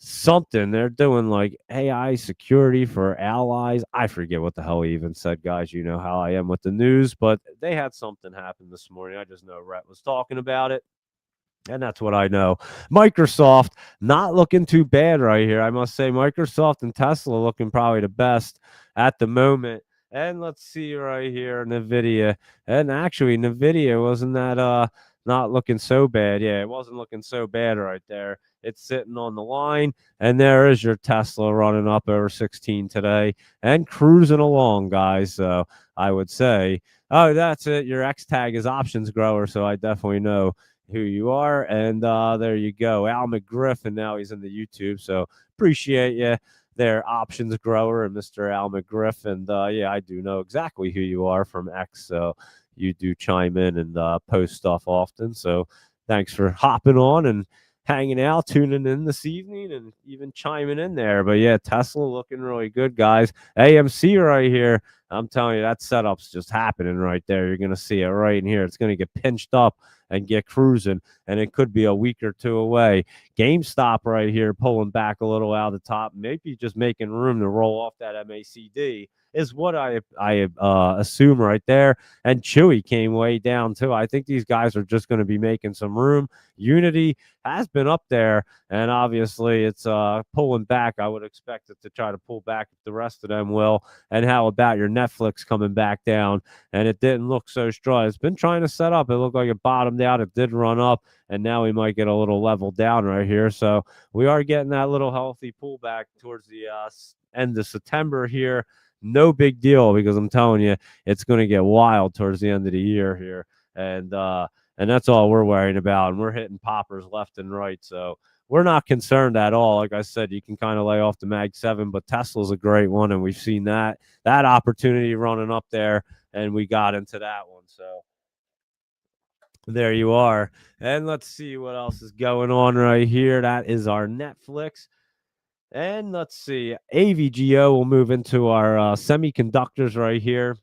Speaker 1: something. They're doing like AI security for allies. I forget what the hell he even said, guys. You know how I am with the news, but they had something happen this morning. I just know Rhett was talking about it. And that's what I know. Microsoft not looking too bad right here. I must say Microsoft and Tesla looking probably the best at the moment. And let's see right here, NVIDIA. And actually, NVIDIA wasn't that not looking so bad. Yeah, it wasn't looking so bad right there. It's sitting on the line. And there is your Tesla running up over 16 today and cruising along, guys. So I would say, oh, that's it. Your X tag is options grower. So I definitely know who you are. And there you go. Al McGriff, and now he's in the YouTube. So appreciate you there, options grower and Mr. Al McGriff. And yeah, I do know exactly who you are from X. So you do chime in and post stuff often. So thanks for hopping on and hanging out, tuning in this evening, and even chiming in there. But yeah, Tesla looking really good, guys. AMC right here. I'm telling you, that setup's just happening right there. You're going to see it right in here. It's going to get pinched up and get cruising, and it could be a week or two away. GameStop right here pulling back a little out of the top, maybe just making room to roll off that MACD is what I assume right there. And Chewy came way down too. I think these guys are just going to be making some room. Unity has been up there, and obviously it's pulling back. I would expect it to try to pull back if the rest of them will. And how about your Netflix coming back down? And it didn't look so strong. It's been trying to set up. It looked like it bottomed out. It did run up, and now we might get a little level down right here. So we are getting that little healthy pullback towards the end of September here. no big deal because I'm telling you, it's going to get wild towards the end of the year here. And that's all we're worrying about. And we're hitting poppers left and right. So we're not concerned at all. Like I said, you can kind of lay off the Mag 7, but Tesla's a great one. And we've seen that opportunity running up there, and we got into that one. So there you are. And let's see what else is going on right here. That is our Netflix. And let's see. AVGO will move into our semiconductors right here.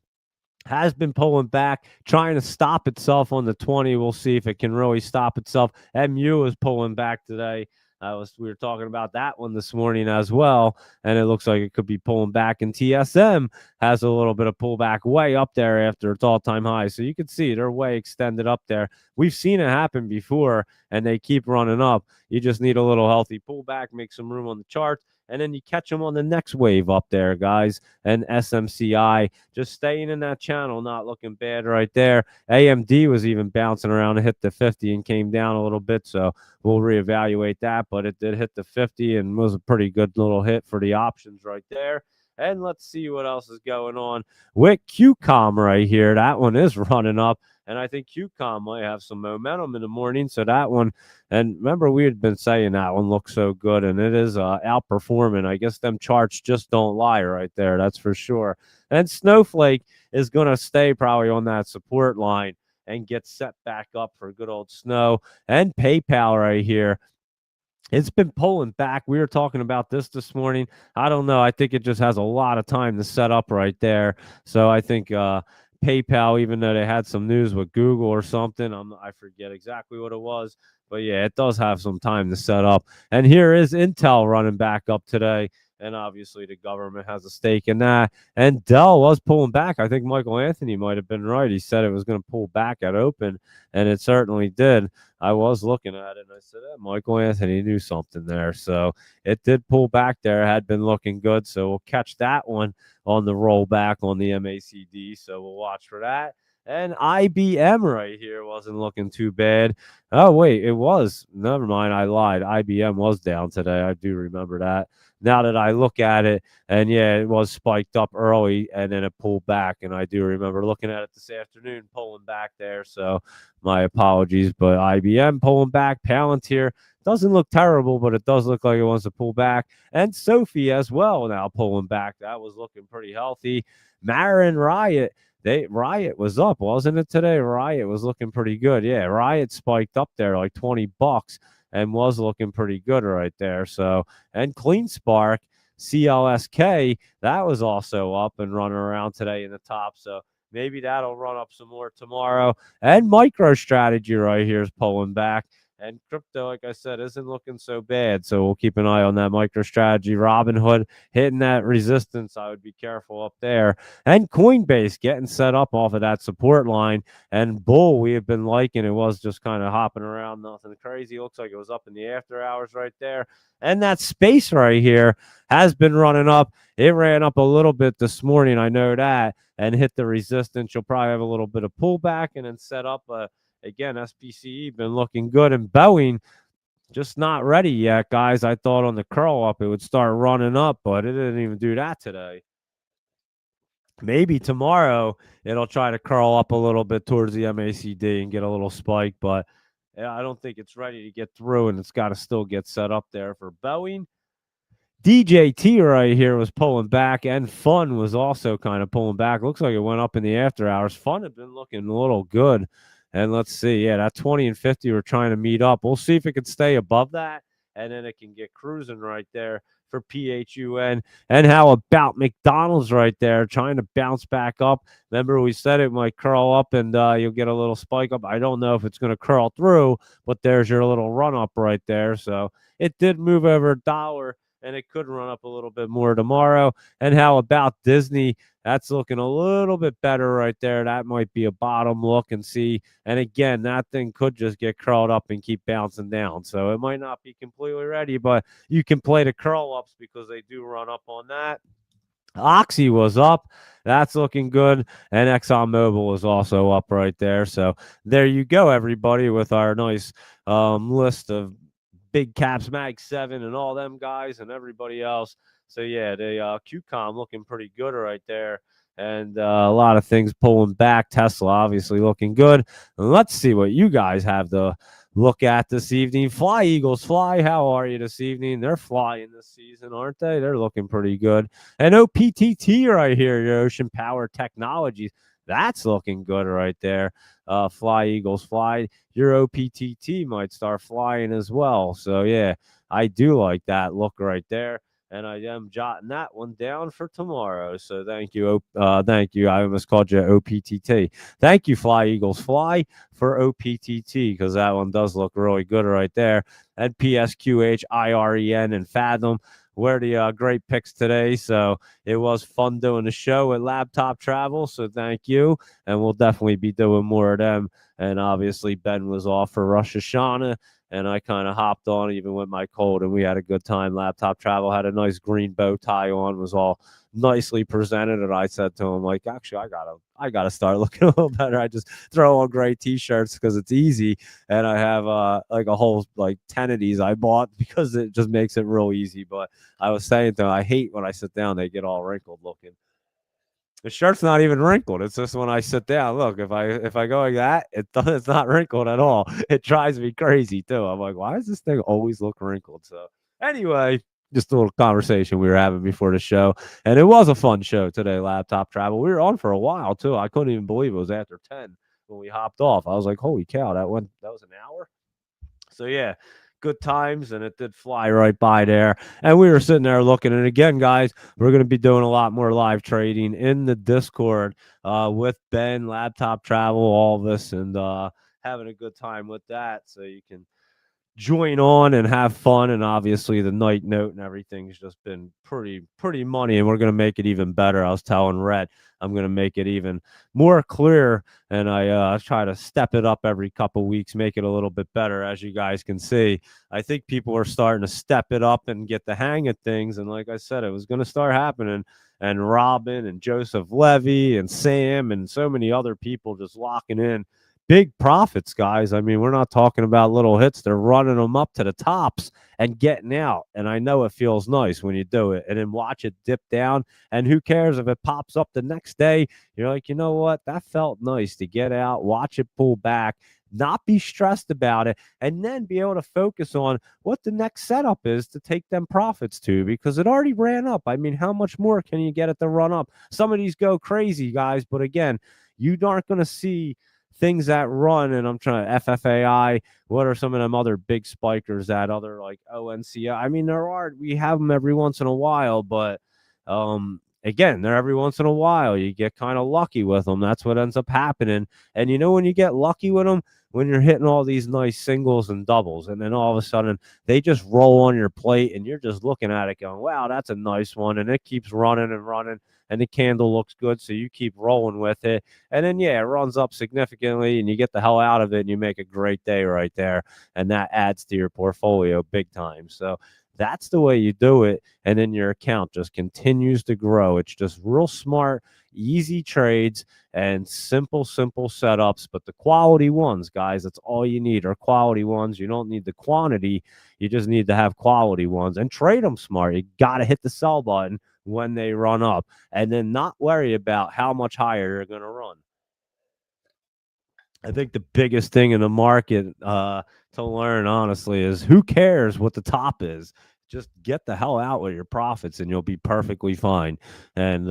Speaker 1: Has been pulling back, trying to stop itself on the 20. We'll see if it can really stop itself. MU is pulling back today. We were talking about that one this morning as well, and it looks like it could be pulling back. And TSM has a little bit of pullback way up there after its all-time high. So you can see they're way extended up there. We've seen it happen before, and they keep running up. You just need a little healthy pullback, make some room on the chart, and then you catch them on the next wave up there, guys. And SMCI just staying in that channel, not looking bad right there. AMD was even bouncing around and hit the 50 and came down a little bit, so we'll reevaluate that. But it did hit the 50 and was a pretty good little hit for the options right there. And let's see what else is going on with QCOM right here. That one is running up. And I think QCOM might have some momentum in the morning. So that one, and remember, we had been saying that one looks so good, and it is outperforming. I guess them charts just don't lie right there. That's for sure. And Snowflake is going to stay probably on that support line and get set back up for good old snow. And PayPal right here, it's been pulling back. We were talking about this morning. I don't know. I think it just has a lot of time to set up right there. So I think PayPal, even though they had some news with Google or something, I forget exactly what it was. But yeah, it does have some time to set up. And here is Intel running back up today. And obviously the government has a stake in that. And Dell was pulling back. I think Michael Anthony might have been right. He said it was going to pull back at open, and it certainly did. I was looking at it, and I said, Michael Anthony knew something there. So it did pull back there, had been looking good. So we'll catch that one on the rollback on the MACD. So we'll watch for that. And IBM right here wasn't looking too bad. Oh, wait, it was. Never mind, I lied. IBM was down today. I do remember that. Now that I look at it, and yeah, it was spiked up early, and then it pulled back. And I do remember looking at it this afternoon, pulling back there. So my apologies. But IBM pulling back. Palantir doesn't look terrible, but it does look like it wants to pull back. And Sophie as well now pulling back. That was looking pretty healthy. Marin Riot. Riot was up, wasn't it today? Riot was looking pretty good. Yeah, Riot spiked up there like $20 and was looking pretty good right there. So, and CleanSpark, CLSK, that was also up and running around today in the top. So maybe that'll run up some more tomorrow. And MicroStrategy right here is pulling back. And crypto, like I said, isn't looking so bad. So we'll keep an eye on that MicroStrategy. Robinhood hitting that resistance. I would be careful up there. And Coinbase getting set up off of that support line. And Bull, we have been liking. It was just kind of hopping around, nothing crazy. Looks like it was up in the after hours right there. And that space right here has been running up. It ran up a little bit this morning. I know that. And hit the resistance. You'll probably have a little bit of pullback and then set up again, SPCE been looking good, and Boeing just not ready yet, guys. I thought on the curl up it would start running up, but it didn't even do that today. Maybe tomorrow it'll try to curl up a little bit towards the MACD and get a little spike, but I don't think it's ready to get through, and it's got to still get set up there for Boeing. DJT right here was pulling back, and Fun was also kind of pulling back. Looks like it went up in the after hours. Fun had been looking a little good. And let's see. Yeah, that 20 and 50 we're trying to meet up. We'll see if it can stay above that, and then it can get cruising right there for PHUN. And how about McDonald's right there trying to bounce back up? Remember, we said it might curl up and you'll get a little spike up. I don't know if it's going to curl through, but there's your little run up right there. So it did move over $1. And it could run up a little bit more tomorrow. And how about Disney? That's looking a little bit better right there. That might be a bottom look and see. And again, that thing could just get curled up and keep bouncing down. So it might not be completely ready, but you can play the curl ups because they do run up on that. Oxy was up. That's looking good. And ExxonMobil was also up right there. So there you go, everybody, with our nice list of Big Caps Mag 7 and all them guys and everybody else. So yeah, the QCOM looking pretty good right there. And a lot of things pulling back. Tesla obviously looking good. And let's see what you guys have to look at this evening. Fly, Eagles, fly. How are you this evening? They're flying this season, aren't they? They're looking pretty good. And OPTT right here, your Ocean Power Technologies. That's looking good right there. Fly, Eagles, fly. Your OPTT might start flying as well. So, yeah, I do like that look right there. And I am jotting that one down for tomorrow. So thank you. Thank you. I almost called you OPTT. Thank you, Fly Eagles Fly, for OPTT, because that one does look really good right there. And PSQH, IREN, and Fathom were the great picks today. So it was fun doing the show at Laptop Travel. So thank you. And we'll definitely be doing more of them. And obviously, Ben was off for Rosh Hashanah. And I kind of hopped on even with my cold, and we had a good time. Laptop Travel had a nice green bow tie on, was all nicely presented. And I said to him, like, actually, I gotta start looking a little better. I just throw on gray t-shirts because it's easy, and I have like a whole like 10 of these I bought because it just makes it real easy. But I was saying to him, I hate when I sit down, they get all wrinkled looking. The shirt's not even wrinkled. It's just when I sit down. Look, if I go like that, it's not wrinkled at all. It drives me crazy too. I'm like, why does this thing always look wrinkled? So anyway, just a little conversation we were having before the show, and it was a fun show today. Laptop Travel. We were on for a while too. I couldn't even believe it was after 10 when we hopped off. I was like, holy cow, that was an hour. So yeah, good times, and it did fly right by there. And we were sitting there looking. And again, guys, we're going to be doing a lot more live trading in the Discord with Ben, Laptop Travel, all this, and having a good time with that. So you can join on and have fun. And obviously the night note and everything's just been pretty money, and we're going to make it even better. I was telling Rhett I'm going to make it even more clear, and I try to step it up every couple weeks, make it a little bit better. As you guys can see, I think people are starting to step it up and get the hang of things. And like I said, it was going to start happening. And Robin and Joseph Levy and Sam and so many other people just locking in big profits, guys. I mean, we're not talking about little hits. They're running them up to the tops and getting out. And I know it feels nice when you do it, and then watch it dip down. And who cares if it pops up the next day? You're like, you know what? That felt nice to get out, watch it pull back, not be stressed about it, and then be able to focus on what the next setup is to take them profits to, because it already ran up. I mean, how much more can you get it to run up? Some of these go crazy, guys, but again, you aren't going to see things that run. And I'm trying to FFAI. What are some of them other big spikers that other like ONCI? I mean, we have them every once in a while, but again, they're every once in a while. You get kind of lucky with them. That's what ends up happening. And you know, when you get lucky with them, when you're hitting all these nice singles and doubles, and then all of a sudden they just roll on your plate, and you're just looking at it going, wow, that's a nice one. And it keeps running and running, and the candle looks good, so you keep rolling with it. And then, yeah, it runs up significantly, and you get the hell out of it, and you make a great day right there. And that adds to your portfolio big time. So that's the way you do it. And then your account just continues to grow. It's just real smart, easy trades, and simple setups. But the quality ones, guys, that's all you need are quality ones. You don't need the quantity. You just need to have quality ones and trade them smart. You got to hit the sell button when they run up, and then not worry about how much higher you're going to run. I think the biggest thing in the market to learn, honestly, is who cares what the top is? Just get the hell out with your profits, and you'll be perfectly fine. And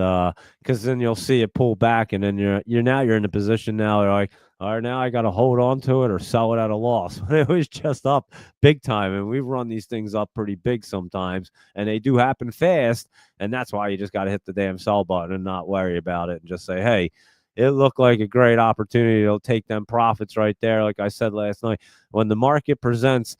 Speaker 1: because then you'll see it pull back, and then you're in a position now. You're like, all right, now I got to hold on to it or sell it at a loss. It was just up big time, and we run these things up pretty big sometimes, and they do happen fast. And that's why you just got to hit the damn sell button and not worry about it, and just say, hey, it looked like a great opportunity to take them profits right there. Like I said last night, when the market presents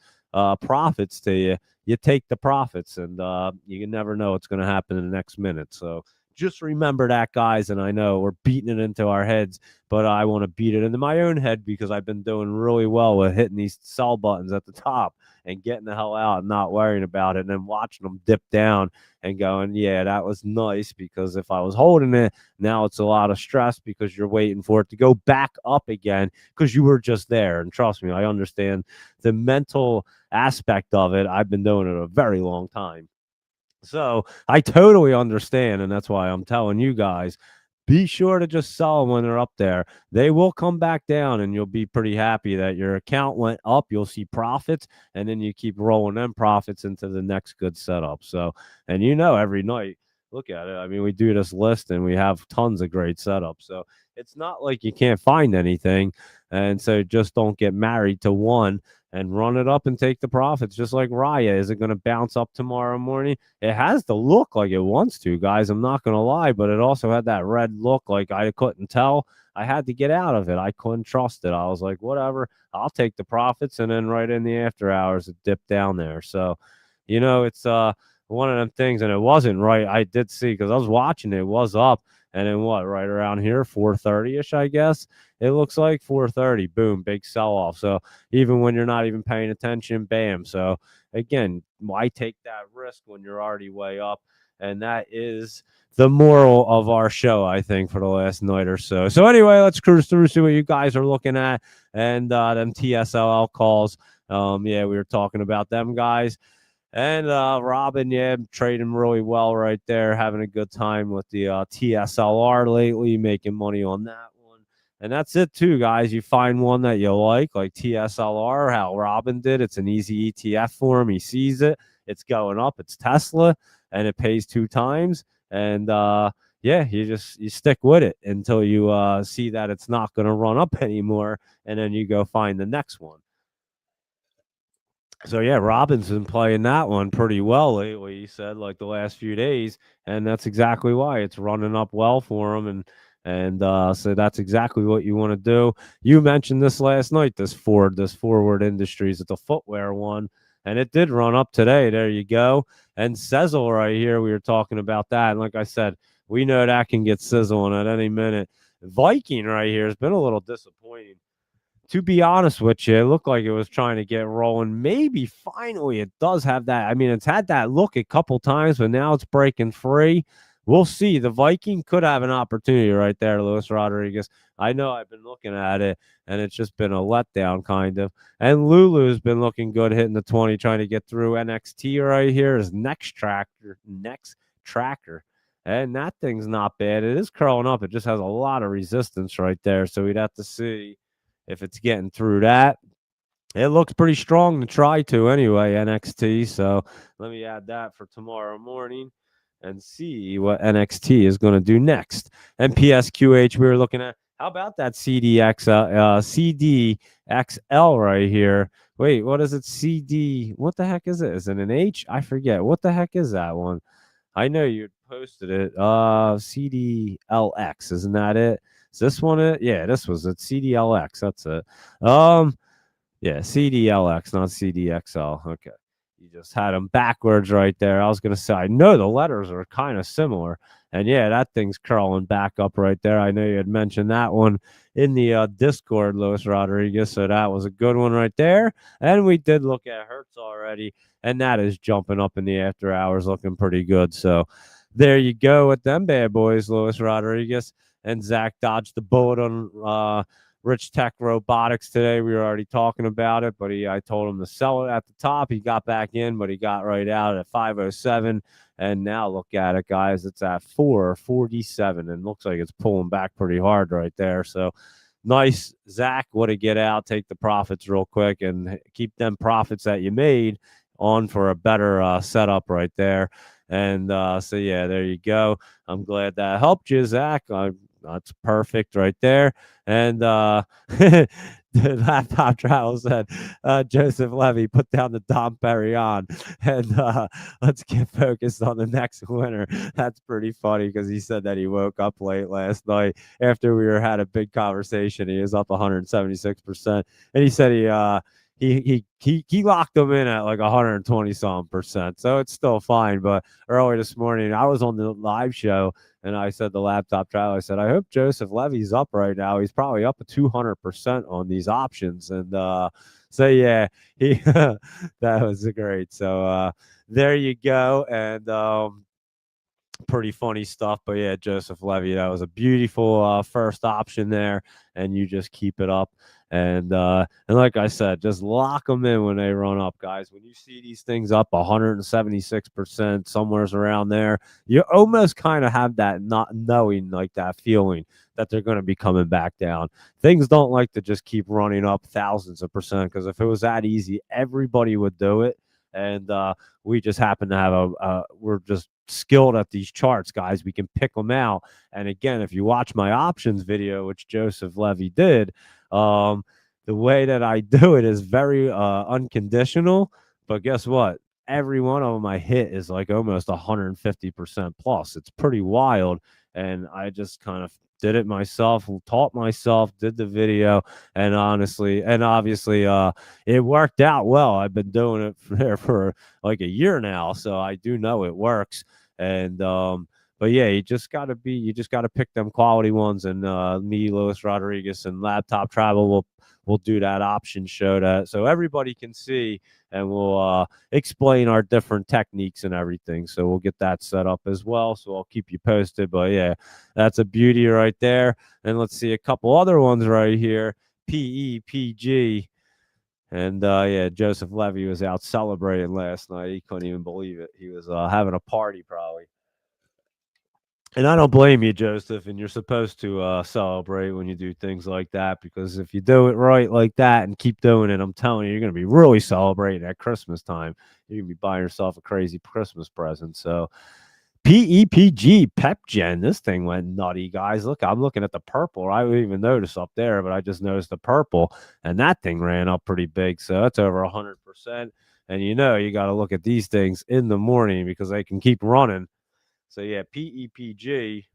Speaker 1: profits to you, you take the profits, and you can never know what's going to happen in the next minute. So Just remember that, guys. And I know we're beating it into our heads, but I want to beat it into my own head because I've been doing really well with hitting these sell buttons at the top and getting the hell out and not worrying about it, and then watching them dip down and going, yeah, that was nice, because if I was holding it, now it's a lot of stress because you're waiting for it to go back up again because you were just there. And trust me, I understand the mental aspect of it. I've been doing it a very long time. So I totally understand. And that's why I'm telling you guys, be sure to just sell them when they're up there. They will come back down and you'll be pretty happy that your account went up. You'll see profits, and then you keep rolling them profits into the next good setup. So, and every night, look at it. I mean, we do this list and we have tons of great setups. So it's not like you can't find anything. And so just don't get married to one and run it up and take the profits, just like Raya. Is it going to bounce up tomorrow morning? It has to look like it wants to, guys. I'm not going to lie, but it also had that red look like I couldn't tell. I had to get out of it. I couldn't trust it. I was like, whatever, I'll take the profits. And then right in the after hours, it dipped down there. So, it's one of them things, and it wasn't right. I did see, because I was watching it was up, and then what, right around here, 4:30ish, I guess. It looks like 4:30, boom, big sell off. So even when you're not even paying attention, bam. So again, why take that risk when you're already way up? And that is the moral of our show, I think, for the last night or so. So anyway, let's cruise through, see what you guys are looking at, and them TSLL calls. Yeah, we were talking about them guys. And Robin, yeah, trading really well right there, having a good time with the TSLR lately, making money on that one. And that's it too, guys. You find one that you like TSLR, how Robin did. It's an easy ETF for him. He sees it. It's going up. It's Tesla, and it pays 2 times. And yeah, you stick with it until you see that it's not going to run up anymore, and then you go find the next one. So yeah, Robin's been playing that one pretty well lately. He said like the last few days, and that's exactly why it's running up well for him. And so that's exactly what you want to do. You mentioned this last night, this Forward Industries, it's a footwear one, and it did run up today. There you go. And Sezzle right here, we were talking about that, and like I said, we know that can get sizzling at any minute. Viking right here has been a little disappointing, to be honest with you. It looked like it was trying to get rolling. Maybe finally it does have that. I mean, it's had that look a couple times, but now it's breaking free. We'll see. The Viking could have an opportunity right there, Luis Rodriguez. I know I've been looking at it, and it's just been a letdown, kind of. And Lulu's been looking good, hitting the 20, trying to get through. NXT right here is next tracker. And that thing's not bad. It is curling up. It just has a lot of resistance right there. So we'd have to see if it's getting through that. It looks pretty strong to try to anyway, NXT. So let me add that for tomorrow morning and see what NXT is going to do next. And PSQH we were looking at. How about that CDXL right here? Wait, what is it? CD? What the heck is it? Is it an H? I forget. What the heck is that one? I know you posted it. CDLX, isn't that it? Is this one it? Yeah, this was it. CDLX. That's it. Yeah, CDLX, not CDXL. Okay. You just had them backwards right there. I was going to say, I know the letters are kind of similar. And yeah, that thing's curling back up right there. I know you had mentioned that one in the Discord, Luis Rodriguez. So that was a good one right there. And we did look at Hertz already, and that is jumping up in the after hours, looking pretty good. So there you go with them bad boys, Luis Rodriguez. And Zach dodged the bullet on Rich Tech Robotics today. We were already talking about it, but I told him to sell it at the top. He got back in, but he got right out at 507. And now look at it, guys. It's at 447, and looks like it's pulling back pretty hard right there. So nice, Zach. What to get out, take the profits real quick, and keep them profits that you made on for a better setup right there. And so yeah, there you go. I'm glad that helped you, Zach. That's perfect right there. And the laptop travel said, Joseph Levy, put down the Dom Perignon, and let's get focused on the next winner. That's pretty funny because he said that he woke up late last night after we had a big conversation. He was up 176%, and he said he locked them in at like 120 some percent, so it's still fine. But early this morning, I was on the live show, and I said the laptop travel. I said, I hope Joseph Levy's up right now. He's probably up to 200% on these options, and so yeah, he that was great. So there you go, and pretty funny stuff. But yeah, Joseph Levy, that was a beautiful first option there, and you just keep it up. And like I said, just lock them in when they run up, guys. When you see these things up 176%, somewhere's around there, you almost kind of have that not knowing, like that feeling that they're going to be coming back down. Things don't like to just keep running up thousands of percent, because if it was that easy, everybody would do it. And we just happen to have we're just skilled at these charts, guys. We can pick them out. And again, if you watch my options video, which Joseph Levy did, the way that I do it is very unconditional. But guess what? Every one of them I hit is like almost 150% plus. It's pretty wild. And I just kind of did it myself, taught myself, did the video, and honestly, and obviously, it worked out well. I've been doing it for like a year now, so I do know it works. And but yeah, you just gotta pick them quality ones. And me, Luis Rodriguez, and Laptop Travel will do that option show, that so everybody can see, and we'll explain our different techniques and everything. So we'll get that set up as well. So I'll keep you posted. But yeah, that's a beauty right there. And let's see a couple other ones right here. PEPG. And yeah, Joseph Levy was out celebrating last night. He couldn't even believe it. He was having a party probably. And I don't blame you, Joseph. And you're supposed to celebrate when you do things like that, because if you do it right like that and keep doing it, I'm telling you, you're going to be really celebrating at Christmas time. You're going to be buying yourself a crazy Christmas present. So PEPG PepGen, this thing went nutty, guys. Look, I'm looking at the purple. I didn't even notice up there, but I just noticed the purple, and that thing ran up pretty big. So that's over 100%. And you got to look at these things in the morning, because they can keep running. So yeah, PEPG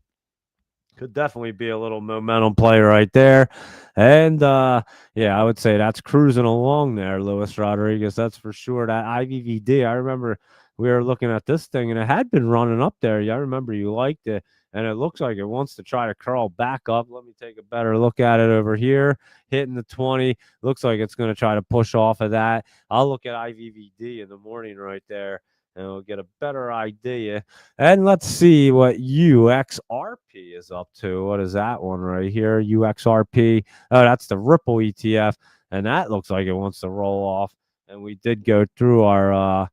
Speaker 1: could definitely be a little momentum play right there. And yeah, I would say that's cruising along there, Luis Rodriguez. That's for sure. That IVVD, I remember we were looking at this thing, and it had been running up there. Yeah, I remember you liked it, and it looks like it wants to try to curl back up. Let me take a better look at it over here. Hitting the 20. Looks like it's going to try to push off of that. I'll look at IVVD in the morning right there, and we'll get a better idea. And let's see what UXRP is up to. What is that one right here? UXRP. Oh, that's the Ripple ETF, and that looks like it wants to roll off. And we did go through our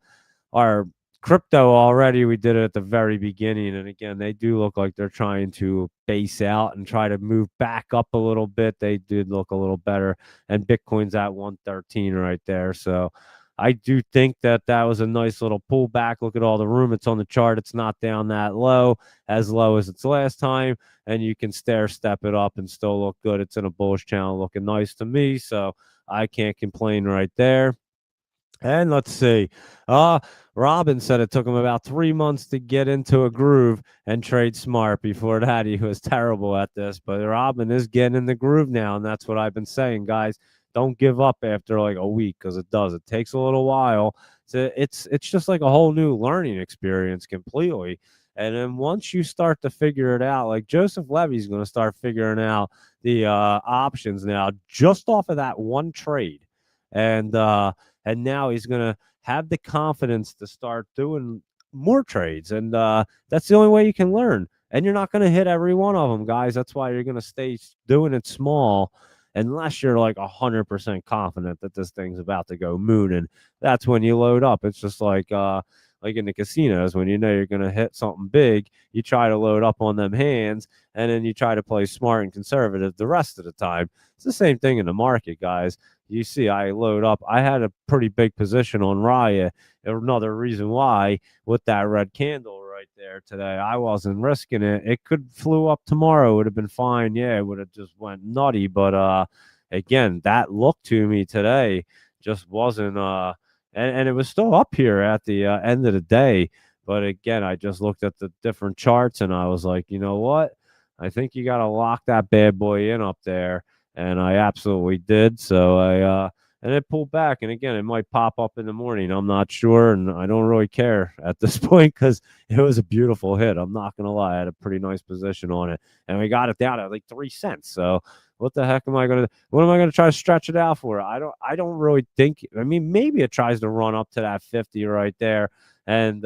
Speaker 1: crypto already. We did it at the very beginning, and again, they do look like they're trying to base out and try to move back up a little bit. They did look a little better, and Bitcoin's at 113 right there. So I do think that was a nice little pullback. Look at all the room. It's on the chart. It's not down that low as its last time. And you can stair step it up and still look good. It's in a bullish channel, looking nice to me. So I can't complain right there. And let's see. Robin said it took him about 3 months to get into a groove and trade smart. Before that, he was terrible at this. But Robin is getting in the groove now, and that's what I've been saying, guys. Don't give up after like a week, because it does. It takes a little while. So it's just like a whole new learning experience completely. And then once you start to figure it out, like Joseph Levy's going to start figuring out the options now just off of that one trade. And now he's going to have the confidence to start doing more trades. And that's the only way you can learn. And you're not going to hit every one of them, guys. That's why you're going to stay doing it small, unless you're like 100% confident that this thing's about to go moon. And that's when you load up. It's just like in the casinos, when you're going to hit something big, you try to load up on them hands, and then you try to play smart and conservative the rest of the time. It's the same thing in the market, guys. You see, I load up. I had a pretty big position on Raya. Another reason why, with that red candle right there today, I wasn't risking it. It could flew up tomorrow. It would have been fine. Yeah, it would have just went nutty. But again, that look to me today just wasn't. And it was still up here at the end of the day. But again, I just looked at the different charts, and I was like, you know what? I think you got to lock that bad boy in up there. And I absolutely did. So and it pulled back. And again, it might pop up in the morning. I'm not sure, and I don't really care at this point because it was a beautiful hit. I'm not gonna lie, I had a pretty nice position on it, and we got it down at like 3 cents. So what the heck am I gonna? What am I gonna try to stretch it out for? I don't really think. I mean, maybe it tries to run up to that 50 right there, and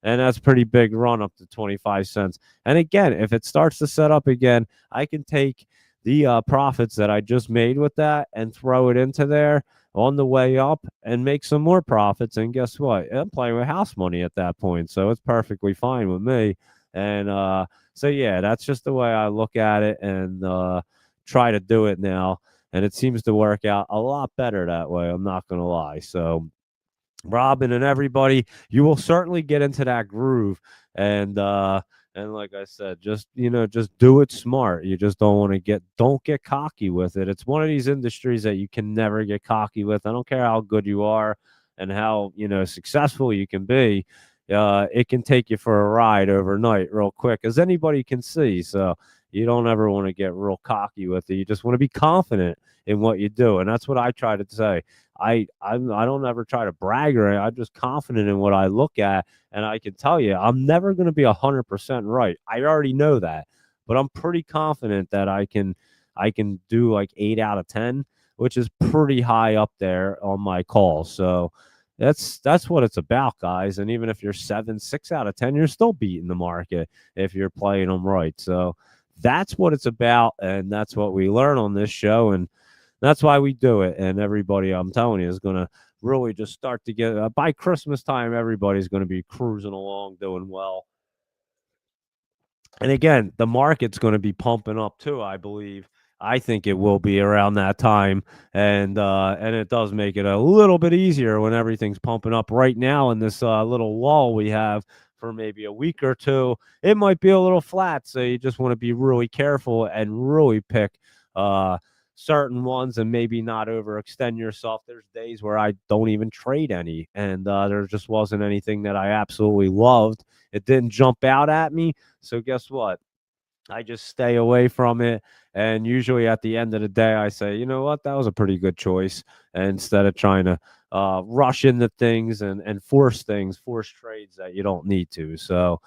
Speaker 1: that's a pretty big run up to 25 cents. And again, if it starts to set up again, I can take the profits that I just made with that and throw it into there on the way up and make some more profits. And guess what? I'm playing with house money at that point. So it's perfectly fine with me. And so, yeah, that's just the way I look at it and try to do it now. And it seems to work out a lot better that way. I'm not going to lie. So, Robin and everybody, you will certainly get into that groove. And like I said, just just do it smart. You just don't get cocky with it. It's one of these industries that you can never get cocky with. I don't care how good you are and how successful you can be. It can take you for a ride overnight real quick, as anybody can see. So you don't ever want to get real cocky with it. You just want to be confident in what you do, and that's what I try to say. I don't ever try to brag or I'm just confident in what I look at, and I can tell you I'm never going to be 100% right. I already know that, but I'm pretty confident that I can do like 8 out of 10, which is pretty high up there on my calls. So that's what it's about, guys. And even if you're 6 out of 10, you're still beating the market if you're playing them right. So that's what it's about, and that's what we learn on this show, and that's why we do it. And everybody, I'm telling you, is going to really just start to get by Christmas time. Everybody's going to be cruising along, doing well. And again, the market's going to be pumping up too, I believe. I think it will be around that time, and it does make it a little bit easier when everything's pumping up. Right now, in this little lull we have for maybe a week or two, it might be a little flat. So you just want to be really careful and really pick uh, certain ones and maybe not overextend yourself. There's days where I don't even trade any, and there just wasn't anything that I absolutely loved. It didn't jump out at me. So guess what? I just stay away from it. And usually at the end of the day, I say, you know what, that was a pretty good choice. And instead of trying to rush into things and force trades that you don't need to. So,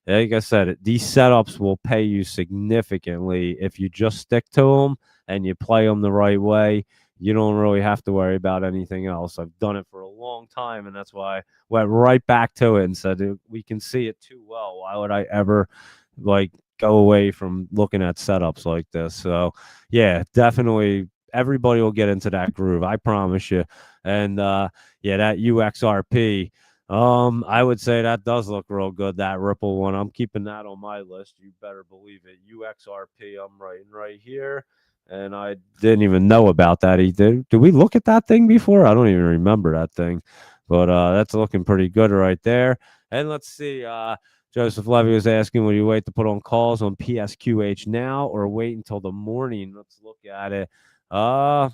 Speaker 1: like I said, these setups will pay you significantly if you just stick to them and you play them the right way. You don't really have to worry about anything else. I've done it for a long time, and that's why I went right back to it and said, we can see it too well. Why would I ever like go away from looking at setups like this? So, yeah, definitely everybody will get into that groove. I promise you. And yeah, that UXRP. I would say that does look real good, that Ripple one. I'm keeping that on my list. You better believe it. UXRP, I'm writing right here. And I didn't even know about that. Did we look at that thing before? I don't even remember that thing. But that's looking pretty good right there. And let's see. Joseph Levy was asking, will you wait to put on calls on PSQH now or wait until the morning? Let's look at it. I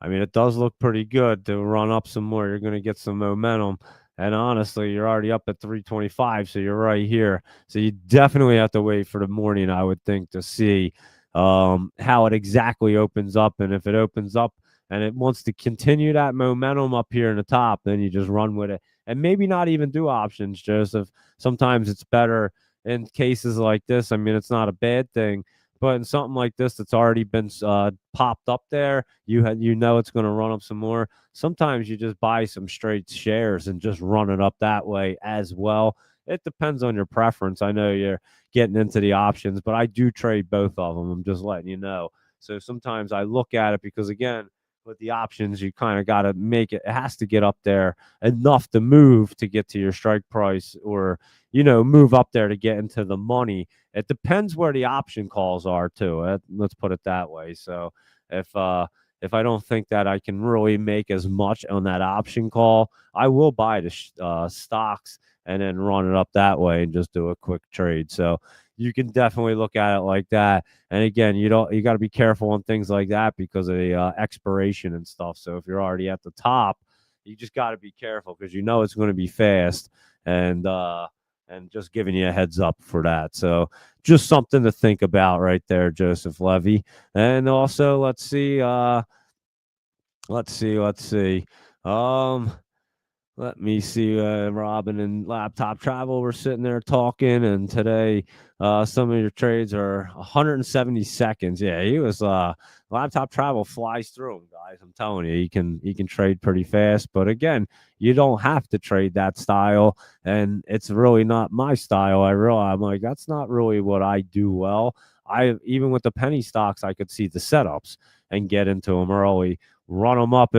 Speaker 1: mean, it does look pretty good to run up some more. You're going to get some momentum. And honestly, you're already up at 325, so you're right here. So you definitely have to wait for the morning, I would think, to see how it exactly opens up. And if it opens up and it wants to continue that momentum up here in the top, then you just run with it. And maybe not even do options, Joseph. Sometimes it's better in cases like this. I mean, it's not a bad thing. But in something like this that's already been popped up there, you know it's going to run up some more. Sometimes you just buy some straight shares and just run it up that way as well. It depends on your preference. I know you're getting into the options, but I do trade both of them. I'm just letting you know. So sometimes I look at it because, again, with the options, you kind of got to make it. It has to get up there enough to move to get to your strike price, or move up there to get into the money. It depends where the option calls are too. Let's put it that way. So if I don't think that I can really make as much on that option call, I will buy the stocks and then run it up that way and just do a quick trade. So you can definitely look at it like that. And again, you got to be careful on things like that because of the expiration and stuff. So if you're already at the top, you just got to be careful because it's going to be fast, and just giving you a heads up for that. So just something to think about right there, Joseph Levy. And also, let's see. Let's see. Let's see. Um, Let me see. Robin and Laptop Travel were sitting there talking, and today, some of your trades are 170 seconds. Yeah, he was. Laptop Travel flies through them, guys. I'm telling you, he can trade pretty fast. But again, you don't have to trade that style, and it's really not my style. I'm like, that's not really what I do well. I even with the penny stocks, I could see the setups and get into them early, run them up.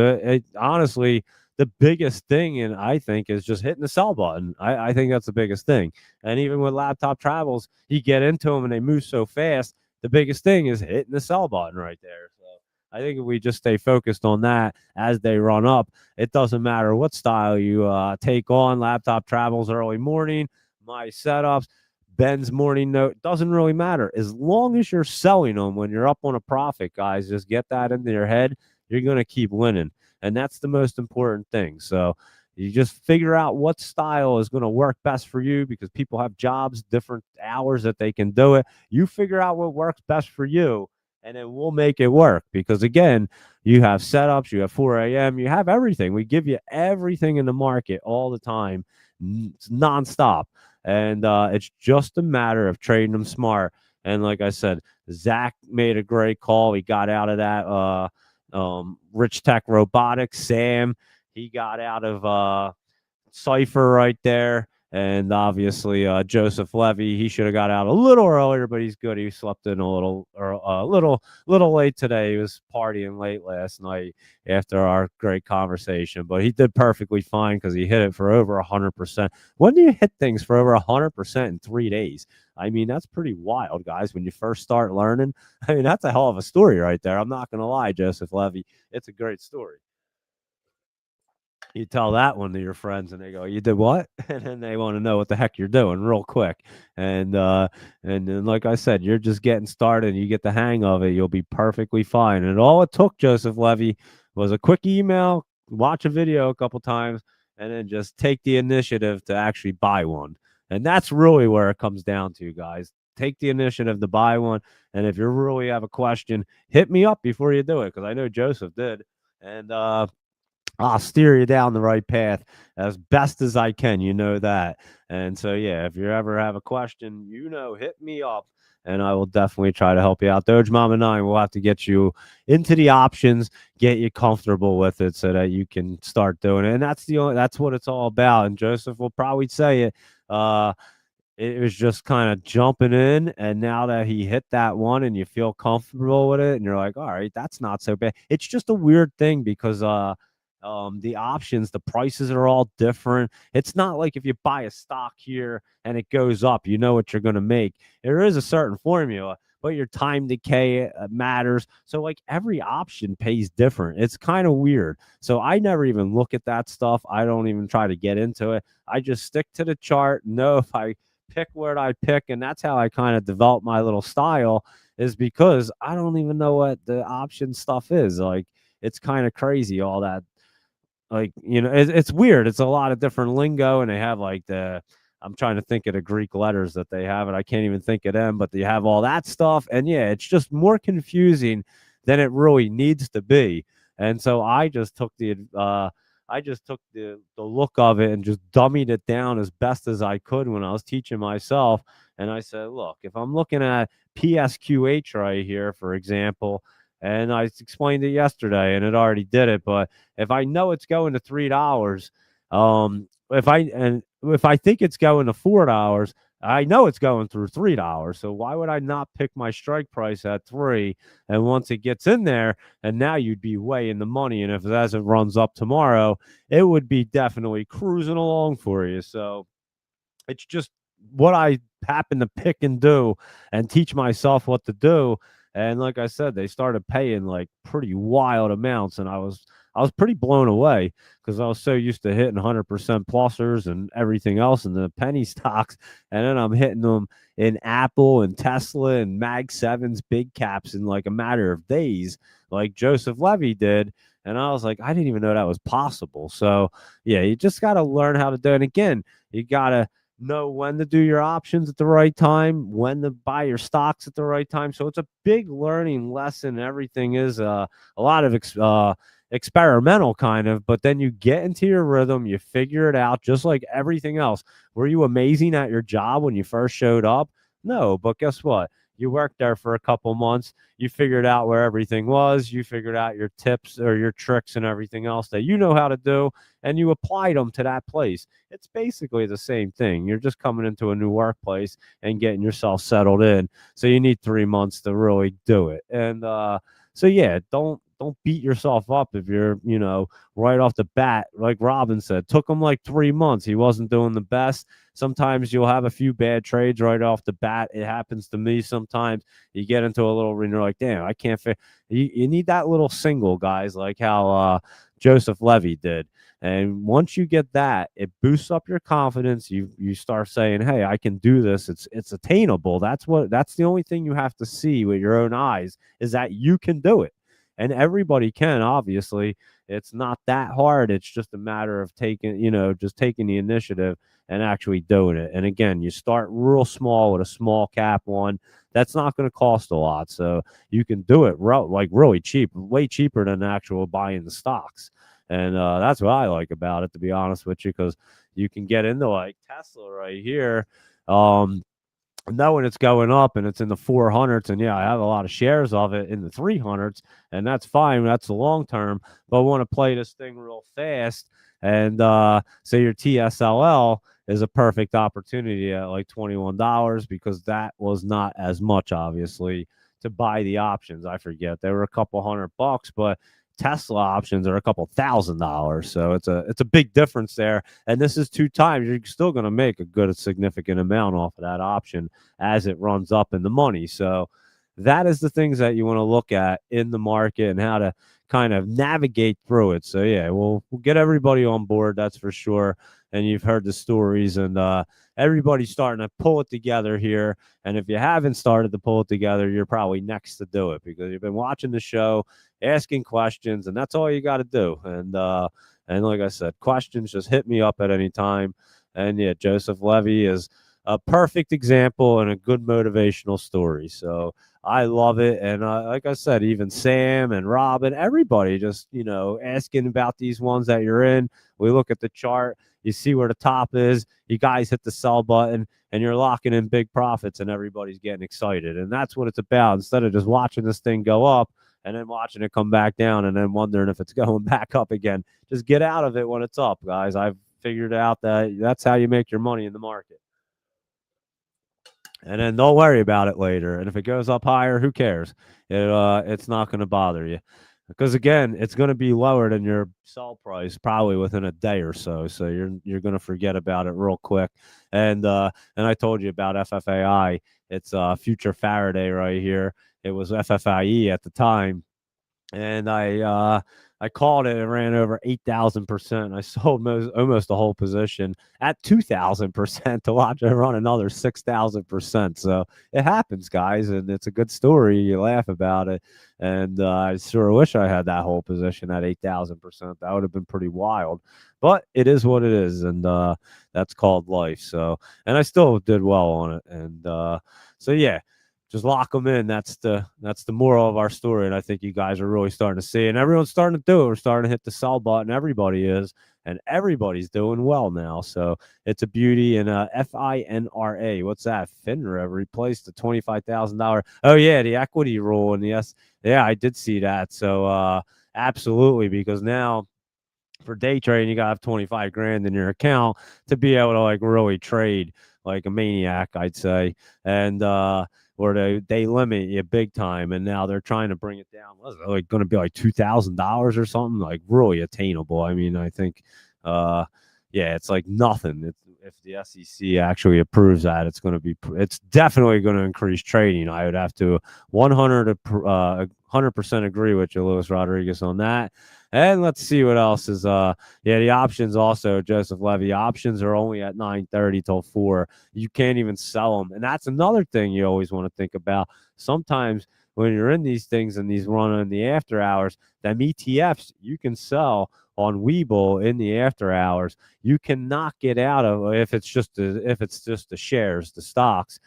Speaker 1: Honestly, the biggest thing, and I think, is just hitting the sell button. I think that's the biggest thing. And even with Laptop Travels, you get into them and they move so fast. The biggest thing is hitting the sell button right there. So I think if we just stay focused on that as they run up, it doesn't matter what style you take on. Laptop Travels early morning, my setups, Ben's morning note, doesn't really matter. As long as you're selling them when you're up on a profit, guys, just get that into your head. You're going to keep winning. And that's the most important thing. So you just figure out what style is going to work best for you, because people have jobs, different hours that they can do it. You figure out what works best for you, and then we'll make it work. Because again, you have setups, you have 4 a.m., you have everything. We give you everything in the market all the time, nonstop. And it's just a matter of trading them smart. And like I said, Zach made a great call. He got out of that. Rich Tech Robotics, Sam, he got out of Cypher right there. And obviously, Joseph Levy, he should have got out a little earlier, but he's good. He slept in a little late today. He was partying late last night after our great conversation, but he did perfectly fine because he hit it for over 100%. When do you hit things for over 100% in 3 days? I mean, that's pretty wild, guys. When you first start learning, I mean, that's a hell of a story right there. I'm not going to lie, Joseph Levy. It's a great story. You tell that one to your friends and they go, "You did what?" And then they want to know what the heck you're doing real quick. And then, like I said, you're just getting started and you get the hang of it, you'll be perfectly fine. And all it took, Joseph Levy, was a quick email, watch a video a couple times, and then just take the initiative to actually buy one. And that's really where it comes down to, guys. Take the initiative to buy one. And if you really have a question, hit me up before you do it, because I know Joseph did. And I'll steer you down the right path as best as I can. You know that. And so, yeah, if you ever have a question, hit me up and I will definitely try to help you out. Doge Mama 9 will have to get you into the options, get you comfortable with it so that you can start doing it. And that's what it's all about. And Joseph will probably say it. It was just kind of jumping in, and now that he hit that one and you feel comfortable with it and you're like, all right, that's not so bad. It's just a weird thing because the options, the prices are all different. It's not like if you buy a stock here and it goes up, you know what you're going to make. There is a certain formula, but your time decay matters. So like every option pays different. It's kind of weird. So I never even look at that stuff. I don't even try to get into it. I just stick to the chart, know if I pick where I pick, and that's how I kind of develop my little style, is because I don't even know what the option stuff is. Like, it's kind of crazy, all that. Like, it's weird. It's a lot of different lingo, and they have like I'm trying to think of the Greek letters that they have, and I can't even think of them, but they have all that stuff. And yeah, it's just more confusing than it really needs to be. And so I just took the look of it and just dummied it down as best as I could when I was teaching myself. And I said, look, if I'm looking at PSQH right here, for example, and I explained it yesterday and it already did it, but if I know it's going to $3, if I think it's going to $4, I know it's going through $3. So why would I not pick my strike price at 3? And once it gets in there, and now you'd be way in the money. And if as it runs up tomorrow, it would be definitely cruising along for you. So it's just what I happen to pick and do and teach myself what to do. And like I said, they started paying like pretty wild amounts, and I was pretty blown away because I was so used to hitting 100% plusers and everything else in the penny stocks, and then I'm hitting them in Apple and Tesla and Mag Sevens, big caps, in like a matter of days, like Joseph Levy did. And I was like, I didn't even know that was possible. So yeah, you just got to learn how to do it. And again, you got to know when to do your options at the right time, when to buy your stocks at the right time. So it's a big learning lesson. Everything is a lot of experimental kind of, but then you get into your rhythm, you figure it out just like everything else. Were you amazing at your job when you first showed up? No, but guess what? You worked there for a couple months. You figured out where everything was. You figured out your tips or your tricks and everything else that you know how to do, and you applied them to that place. It's basically the same thing. You're just coming into a new workplace and getting yourself settled in. So you need 3 months to really do it. And so yeah, don't beat yourself up if you're, right off the bat, like Robin said, took him like 3 months. He wasn't doing the best. Sometimes you'll have a few bad trades right off the bat. It happens to me sometimes. You get into a little and you're like, damn, I can't fit. You need that little single, guys, like how Joseph Levy did. And once you get that, it boosts up your confidence. You start saying, "Hey, I can do this. It's attainable." That's the only thing you have to see with your own eyes is that you can do it. And everybody can, obviously. It's not that hard. It's just a matter of just taking the initiative and actually doing it. And again, you start real small with a small cap one. That's not going to cost a lot. So you can do it like really cheap, way cheaper than actual buying the stocks. And that's what I like about it, to be honest with you, because you can get into like Tesla right here. Knowing it's going up and it's in the 400s, and yeah, I have a lot of shares of it in the 300s, and that's fine. That's the long term, but I want to play this thing real fast. And so your TSLL is a perfect opportunity at like $21 because that was not as much, obviously, to buy the options. I forget they were a couple $100, but Tesla options are a couple $1,000. So it's a big difference there. And this is 2 times. You're still going to make a good, significant amount off of that option as it runs up in the money. So that is the things that you want to look at in the market and how to kind of navigate through it. So yeah, we'll get everybody on board, that's for sure. And you've heard the stories, and everybody's starting to pull it together here. And if you haven't started to pull it together, you're probably next to do it because you've been watching the show, asking questions, and that's all you got to do. And like I said, questions, just hit me up at any time. And yeah, Joseph Levy is a perfect example and a good motivational story. So I love it. And like I said, even Sam and Robin, everybody just, asking about these ones that you're in. We look at the chart, you see where the top is, you guys hit the sell button, and you're locking in big profits, and everybody's getting excited. And that's what it's about. Instead of just watching this thing go up and then watching it come back down and then wondering if it's going back up again, just get out of it when it's up, guys. I've figured out that that's how you make your money in the market. And then don't worry about it later. And if it goes up higher, who cares? It's not going to bother you because again, it's going to be lower than your sell price probably within a day or so. So you're going to forget about it real quick. And I told you about FFAI. It's future Faraday right here. It was FFIE at the time, and I called it and ran over 8,000%. I sold almost the whole position at 2,000% to watch it run another 6,000%. So it happens, guys, and it's a good story. You laugh about it, and I sure wish I had that whole position at 8,000%. That would have been pretty wild, but it is what it is, and that's called life. So, and I still did well on it, and so yeah, just lock them in. That's the moral of our story, and I think you guys are really starting to see, and everyone's starting to do it. We're starting to hit the sell button. Everybody is, and everybody's doing well now. So it's a beauty. And FINRA, what's that? FINRA replaced the $25,000. Oh yeah, the equity rule, and yes, yeah, I did see that. So absolutely, because now for day trading, you gotta have 25 grand in your account to be able to like really trade like a maniac, I'd say. And or they limit you big time, and now they're trying to bring it down. Was it like going to be like $2,000 or something? Like really attainable. I mean, I think, yeah, it's like nothing. If the SEC actually approves that, it's definitely going to increase trading. I would have to 100% agree with you, Luis Rodriguez, on that. And let's see what else is the options also, Joseph Levy. Options are only at 9:30 till 4. You can't even sell them. And that's another thing you always want to think about. Sometimes when you're in these things and these run in the after hours, them ETFs you can sell on Webull in the after hours. You cannot get out of if it's just the shares, the stocks.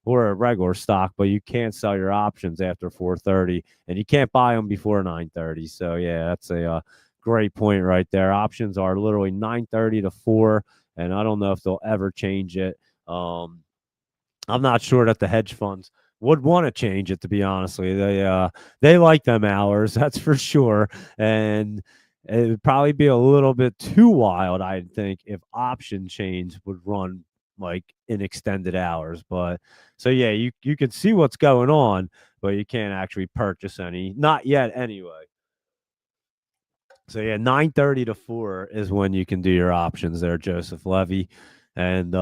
Speaker 1: or a regular stock, but you can't sell your options after 4:30, and you can't buy them before 9:30. So yeah, that's a great point right there. Options are literally 9:30 to 4, and I don't know if they'll ever change it. I'm not sure that the hedge funds would want to change it, to be honestly. They like them hours, that's for sure. And it would probably be a little bit too wild, I think, if option chains would run like in extended hours. But so yeah, you can see what's going on, but you can't actually purchase any. Not yet anyway. So yeah, 9:30 to 4 is when you can do your options there, Joseph Levy. And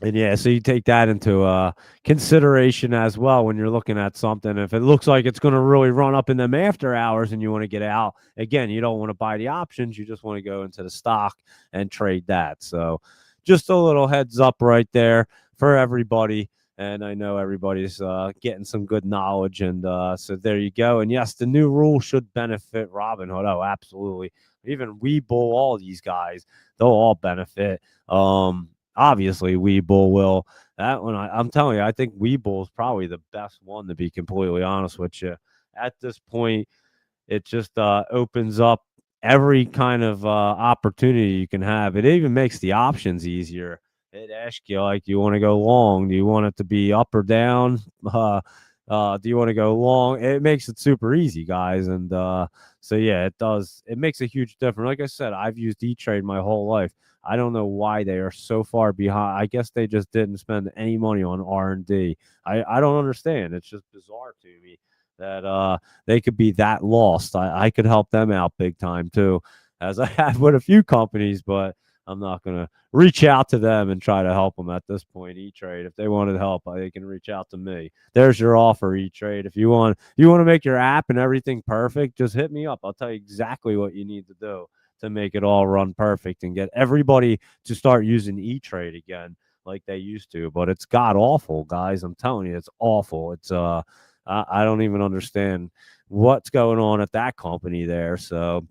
Speaker 1: yeah, so you take that into consideration as well when you're looking at something. If it looks like it's going to really run up in them after hours and you want to get out, again, you don't want to buy the options. You just want to go into the stock and trade that. So just a little heads up right there for everybody. And I know everybody's getting some good knowledge. And so there you go. And yes, the new rule should benefit Robinhood. Oh, absolutely. Even Webull, all these guys, they'll all benefit. Obviously, Webull will. That one, I'm telling you, I think Webull is probably the best one, to be completely honest with you. At this point, it just opens up every kind of opportunity you can have. It even makes the options easier. It asks you, like, do you want to go long? Do you want it to be up or down? Do you want to go long? It makes it super easy, guys. And so, yeah, it does. It makes a huge difference. Like I said, I've used E-Trade my whole life. I don't know why they are so far behind. I guess they just didn't spend any money on R&D. I don't understand. It's just bizarre to me that they could be that lost. I could help them out big time too, as I have with a few companies, but I'm not going to reach out to them and try to help them at this point. E-Trade, if they wanted help, they can reach out to me. There's your offer, E-Trade. If you want to make your app and everything perfect, just hit me up. I'll tell you exactly what you need to do to make it all run perfect and get everybody to start using E-Trade again like they used to. But it's god awful, guys. I'm telling you, it's awful. It's I don't even understand what's going on at that company there. So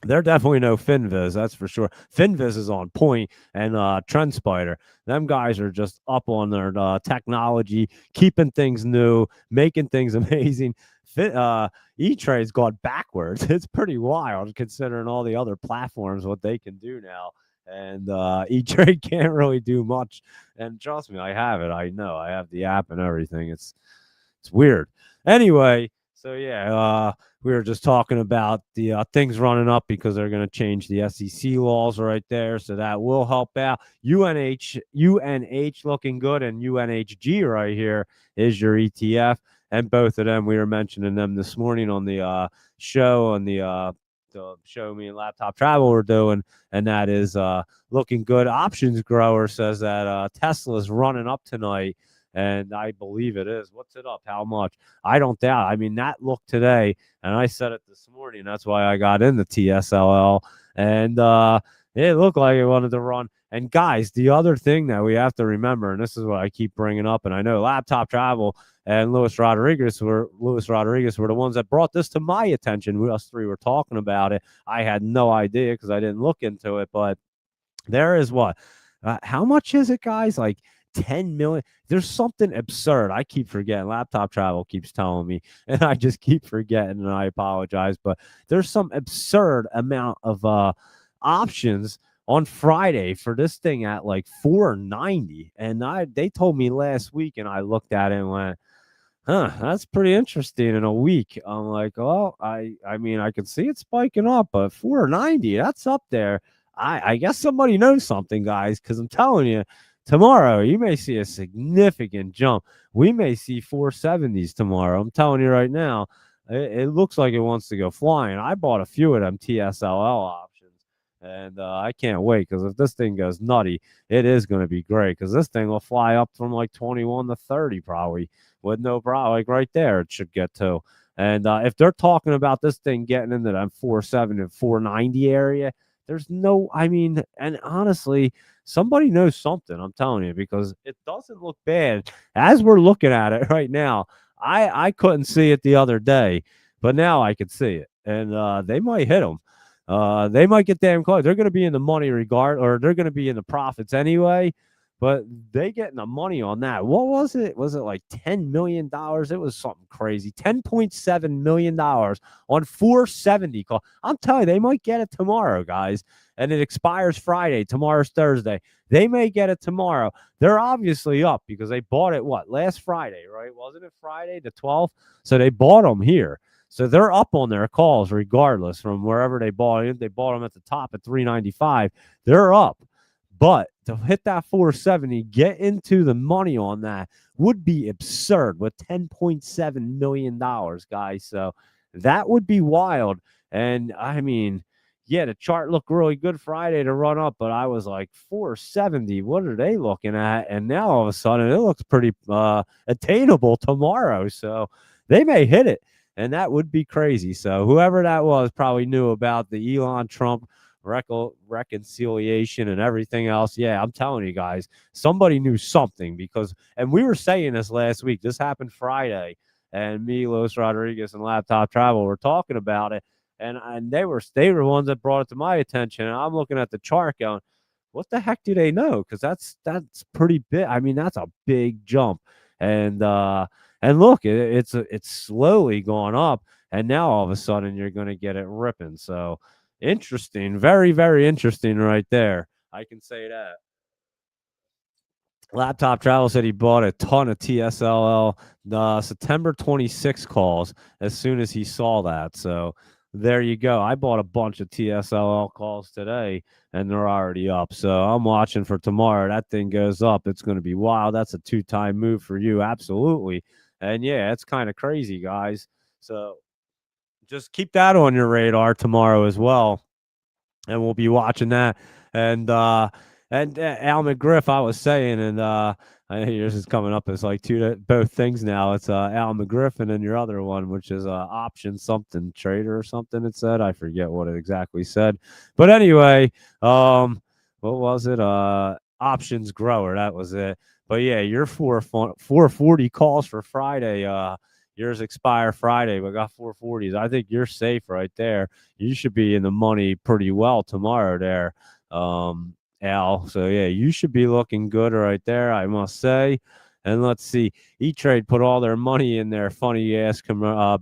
Speaker 1: they're definitely no Finviz, that's for sure. Finviz is on point, and TrendSpider. Them guys are just up on their technology, keeping things new, making things amazing. E-Trade's gone backwards. It's pretty wild considering all the other platforms, what they can do now. And E-Trade can't really do much. And trust me, I have it. I know. I have the app and everything. It's weird. Anyway, so yeah, we were just talking about the things running up because they're going to change the SEC laws right there, so that will help out. UNH looking good, and UNHG right here is your ETF, and both of them, we were mentioning them this morning on the show, on the show me and Laptop Travel we're doing, and that is looking good. Options Grower says that Tesla's running up tonight. And I believe it is. What's it up? How much? I don't doubt. I mean, that look today, and I said it this morning. That's why I got in the TSLL, and it looked like it wanted to run. And guys, the other thing that we have to remember, and this is what I keep bringing up, and I know Laptop Travel and Luis Rodriguez were the ones that brought this to my attention. We us three were talking about it. I had no idea because I didn't look into it, but there is what? How much is it, guys? Like 10 million. There's something absurd. I keep forgetting. Laptop Travel keeps telling me, and I just keep forgetting, and I apologize. But there's some absurd amount of options on Friday for this thing at like 490. And they told me last week, and I looked at it and went, huh, that's pretty interesting in a week. I'm like, well, I mean, I can see it spiking up, but 490, that's up there. I guess somebody knows something, guys, because I'm telling you, tomorrow you may see a significant jump. We may see 470s tomorrow. I'm telling you right now, it looks like it wants to go flying. I bought a few of them TSLL options, and I can't wait because if this thing goes nutty, it is going to be great because this thing will fly up from like 21 to 30 probably with no problem. Like right there, it should get to. And if they're talking about this thing getting into that 470 and 490 area, there's no, I mean, and honestly, somebody knows something, I'm telling you, because it doesn't look bad. As we're looking at it right now, I couldn't see it the other day, but now I can see it. And they might hit them. They might get damn close. They're going to be in the money regard, or they're going to be in the profits anyway. but they getting the money on that. What was it? Was it like $10 million? It was something crazy. $10.7 million on 470 call. I'm telling you, they might get it tomorrow, guys. And it expires Friday. Tomorrow's Thursday. They may get it tomorrow. They're obviously up because they bought it, last Friday, right? Wasn't it Friday the 12th? So they bought them here. So they're up on their calls regardless from wherever they bought it. They bought them at the top at 395. They're up. But to hit that 470, get into the money on that would be absurd with $10.7 million, guys. So that would be wild. And I mean, yeah, the chart looked really good Friday to run up, but I was like 470. What are they looking at? And now all of a sudden it looks pretty attainable tomorrow. So they may hit it. And that would be crazy. So whoever that was probably knew about the Elon Trump reconciliation and everything else. Yeah, I'm telling you guys, somebody knew something and we were saying this last week. This happened Friday, and me, Luis Rodriguez, and Laptop Travel were talking about it, and they were ones that brought it to my attention. And I'm looking at the chart going, what the heck do they know? Because that's pretty big. I mean, that's a big jump, and look, it's slowly going up, and now all of a sudden you're going to get it ripping. So interesting, very, very interesting right there. I can say that. Laptop Travel said he bought a ton of TSLL September 26 calls as soon as he saw that. So there you go. I bought a bunch of TSLL calls today, and they're already up. So I'm watching for tomorrow. That thing goes up. It's going to be wild. That's a 2-time move for you. Absolutely. And yeah, it's kind of crazy, guys. So just keep that on your radar tomorrow as well. And we'll be watching that. And Al McGriff, I was saying, and I know yours is coming up as like both things now. It's Al McGriff and then your other one, which is option something trader or something. It said, I forget what it exactly said, but anyway, what was it? Options grower. That was it. But yeah, your 440 calls for Friday. Yours expire Friday. We got 440s. I think you're safe right there. You should be in the money pretty well tomorrow there, Al. So yeah, you should be looking good right there, I must say. And let's see, E-Trade put all their money in their funny ass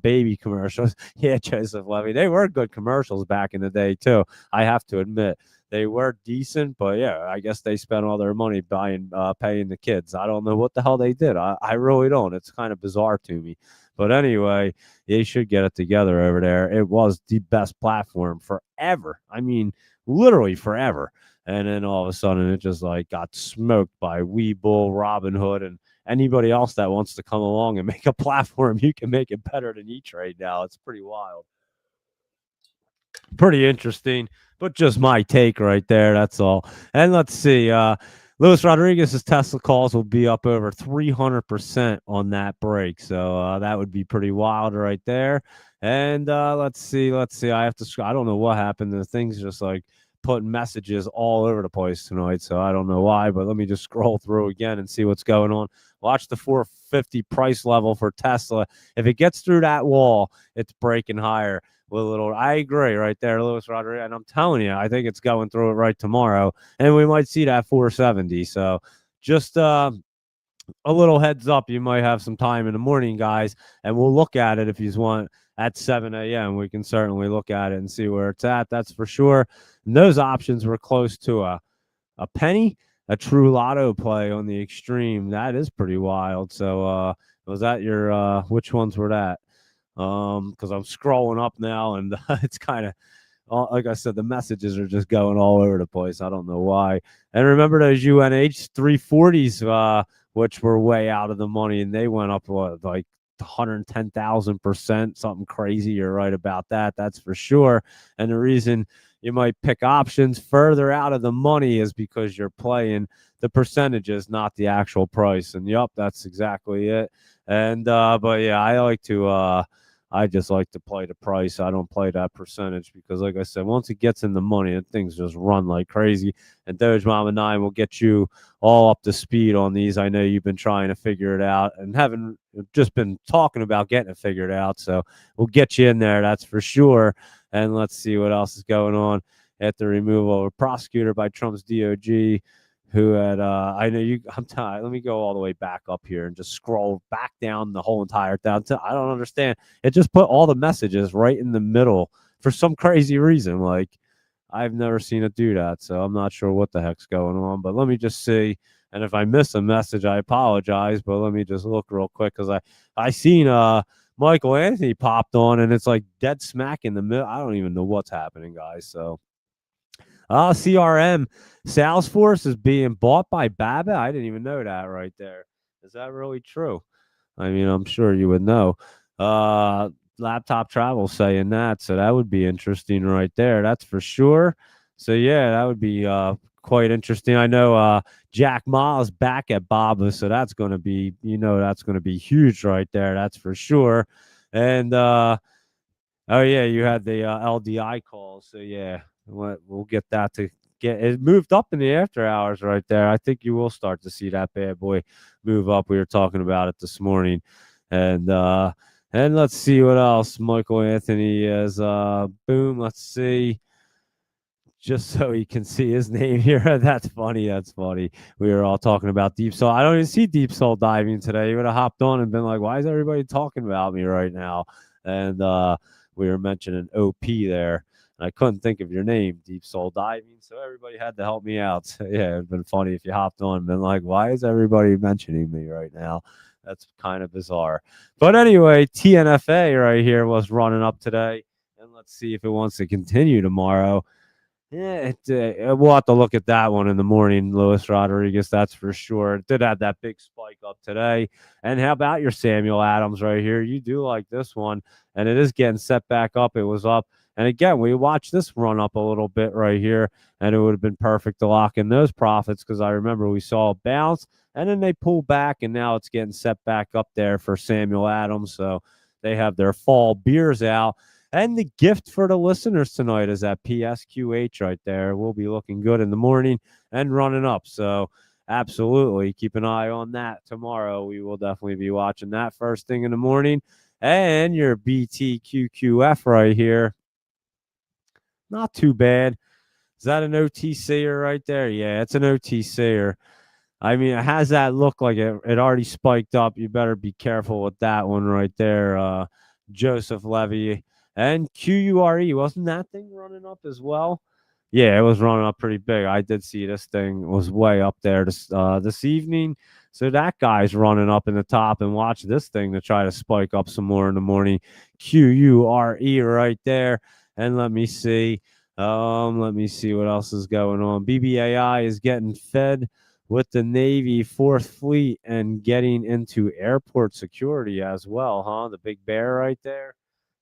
Speaker 1: baby commercials. Yeah, Joseph Levy, they were good commercials back in the day too. I have to admit. They were decent, but yeah, I guess they spent all their money paying the kids. I don't know what the hell they did. I really don't. It's kind of bizarre to me. But anyway, they should get it together over there. It was the best platform forever. I mean, literally forever. And then all of a sudden, it just like got smoked by Webull, Robinhood, and anybody else that wants to come along and make a platform. You can make it better than E-Trade now. It's pretty wild. Pretty interesting, but just my take right there. That's all. And let's see. Luis Rodriguez's Tesla calls will be up over 300% on that break. So that would be pretty wild right there. And let's see. I have to. I don't know what happened. The thing's just like putting messages all over the place tonight. So I don't know why, but let me just scroll through again and see what's going on. Watch the 450 price level for Tesla. If it gets through that wall, it's breaking higher. I agree right there, Luis Rodriguez. And I'm telling you, I think it's going through it right tomorrow. And we might see that 470. So just a little heads up. You might have some time in the morning, guys. And we'll look at it if you want at 7 a.m. We can certainly look at it and see where it's at. That's for sure. And those options were close to a penny, a true lotto play on the extreme. That is pretty wild. So was that your which ones were that? Because I'm scrolling up now and it's kind of like I said, the messages are just going all over the place. I don't know why. And remember those UNH 340s, which were way out of the money, and they went up like 110,000%, something crazy. You're right about that. That's for sure. And the reason you might pick options further out of the money is because you're playing the percentages, not the actual price. And yep, that's exactly it. And but yeah, I just like to play the price. I don't play that percentage because, like I said, once it gets in the money, things just run like crazy. And Doge Mama 9 will get you all up to speed on these. I know you've been trying to figure it out and haven't just been talking about getting it figured out. So we'll get you in there, that's for sure. And let's see what else is going on at the removal of a prosecutor by Trump's DOJ. who had I know you I'm telling let me go all the way back up here and just scroll back down the whole entire down to I don't understand. It just put all the messages right in the middle for some crazy reason. Like I've never seen it do that, so I'm not sure what the heck's going on. But let me just see. And if I miss a message, I apologize. But let me just look real quick because I seen Michael Anthony popped on and it's like dead smack in the middle. I don't even know what's happening, guys. So CRM Salesforce is being bought by Baba. I didn't even know that right there. Is that really true? I mean, I'm sure you would know. Uh, Laptop Travel saying that, so that would be interesting right there. That's for sure. So yeah, that would be quite interesting. I know Jack Ma is back at Baba, so that's going to be that's going to be huge right there. That's for sure. And oh yeah, you had the LDI calls. So yeah, we'll get that to get it moved up in the after hours right there. I think you will start to see that bad boy move up. We were talking about it this morning, and let's see what else Michael Anthony is. Boom. Let's see. Just so he can see his name here. That's funny. That's funny. We were all talking about Deep Soul. I don't even see Deep Soul diving today. He would have hopped on and been like, "Why is everybody talking about me right now?" And we were mentioning OP there. And I couldn't think of your name, Deep Soul Diving. So everybody had to help me out. So, yeah, it'd been funny if you hopped on and been like, "Why is everybody mentioning me right now?" That's kind of bizarre. But anyway, TNFA right here was running up today. And let's see if it wants to continue tomorrow. Yeah, we'll have to look at that one in the morning, Luis Rodriguez. That's for sure. It did have that big spike up today. And how about your Samuel Adams right here? You do like this one, and it is getting set back up. It was up, and again, we watched this run up a little bit right here, and it would have been perfect to lock in those profits because I remember we saw a bounce, and then they pull back, and now it's getting set back up there for Samuel Adams. So they have their fall beers out. And the gift for the listeners tonight is that PSQH right there. We'll be looking good in the morning and running up. So, absolutely keep an eye on that tomorrow. We will definitely be watching that first thing in the morning. And your BTQQF right here. Not too bad. Is that an OTCer right there? Yeah, it's an OTCer. I mean, it has that look like it already spiked up. You better be careful with that one right there. Joseph Levy and QURE. Wasn't that thing running up as well? Yeah, it was running up pretty big. I did see this thing was way up there this evening. So that guy's running up in the top and watch this thing to try to spike up some more in the morning. QURE right there. And let me see. Let me see what else is going on. BBAI is getting fed with the Navy Fourth Fleet and getting into airport security as well, huh? The big bear right there.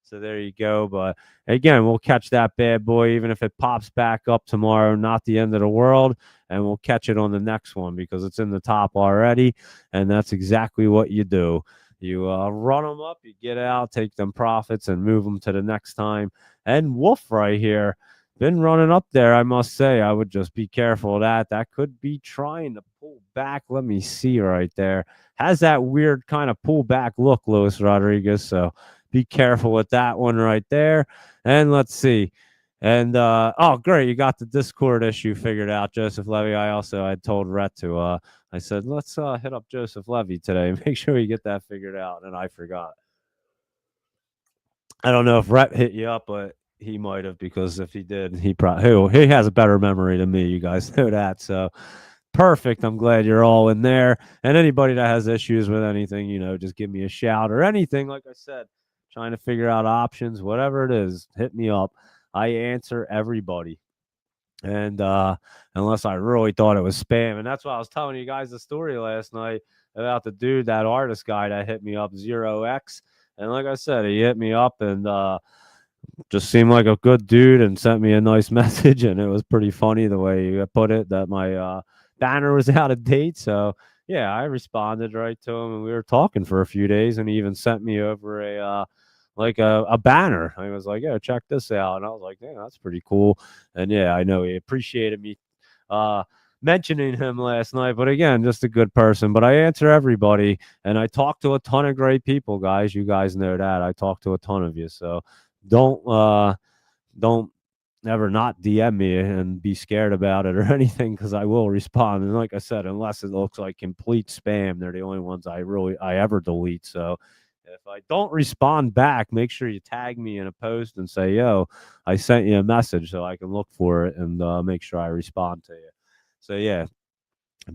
Speaker 1: So there you go. But again, we'll catch that bad boy, even if it pops back up tomorrow, not the end of the world. And we'll catch it on the next one because it's in the top already. And that's exactly what you do. You run them up, you get out, take them profits, and move them to the next time. And Wolf right here been running up there, I must say. I would just be careful of that. That could be trying to pull back. Let me see right there. Has that weird kind of pull back look, Luis Rodriguez. So be careful with that one right there. And let's see. And oh, great, you got the Discord issue figured out, Joseph Levy. I also had told Rhett to I said, let's hit up Joseph Levy today. Make sure you get that figured out. And I forgot. I don't know if Rhett hit you up, but he might have, because if he did, he has a better memory than me. You guys know that. So perfect. I'm glad you're all in there. And anybody that has issues with anything, just give me a shout or anything. Like I said, trying to figure out options, whatever it is, hit me up. I answer everybody. And unless I really thought it was spam. And that's why I was telling you guys the story last night about the dude, that artist guy that hit me up, 0x. And like I said, he hit me up and just seemed like a good dude and sent me a nice message. And it was pretty funny the way you put it, that my banner was out of date. So yeah, I responded right to him, and we were talking for a few days, and he even sent me over a banner. I was like, yeah, check this out. And I was like, yeah, that's pretty cool. And yeah, I know he appreciated me mentioning him last night. But again, just a good person. But I answer everybody, and I talk to a ton of great people, guys. You guys know that. I talk to a ton of you. So don't ever not DM me and be scared about it or anything, because I will respond. And like I said, unless it looks like complete spam, they're the only ones I ever delete. So if I don't respond back, make sure you tag me in a post and say, "Yo, I sent you a message," so I can look for it and make sure I respond to you. So yeah,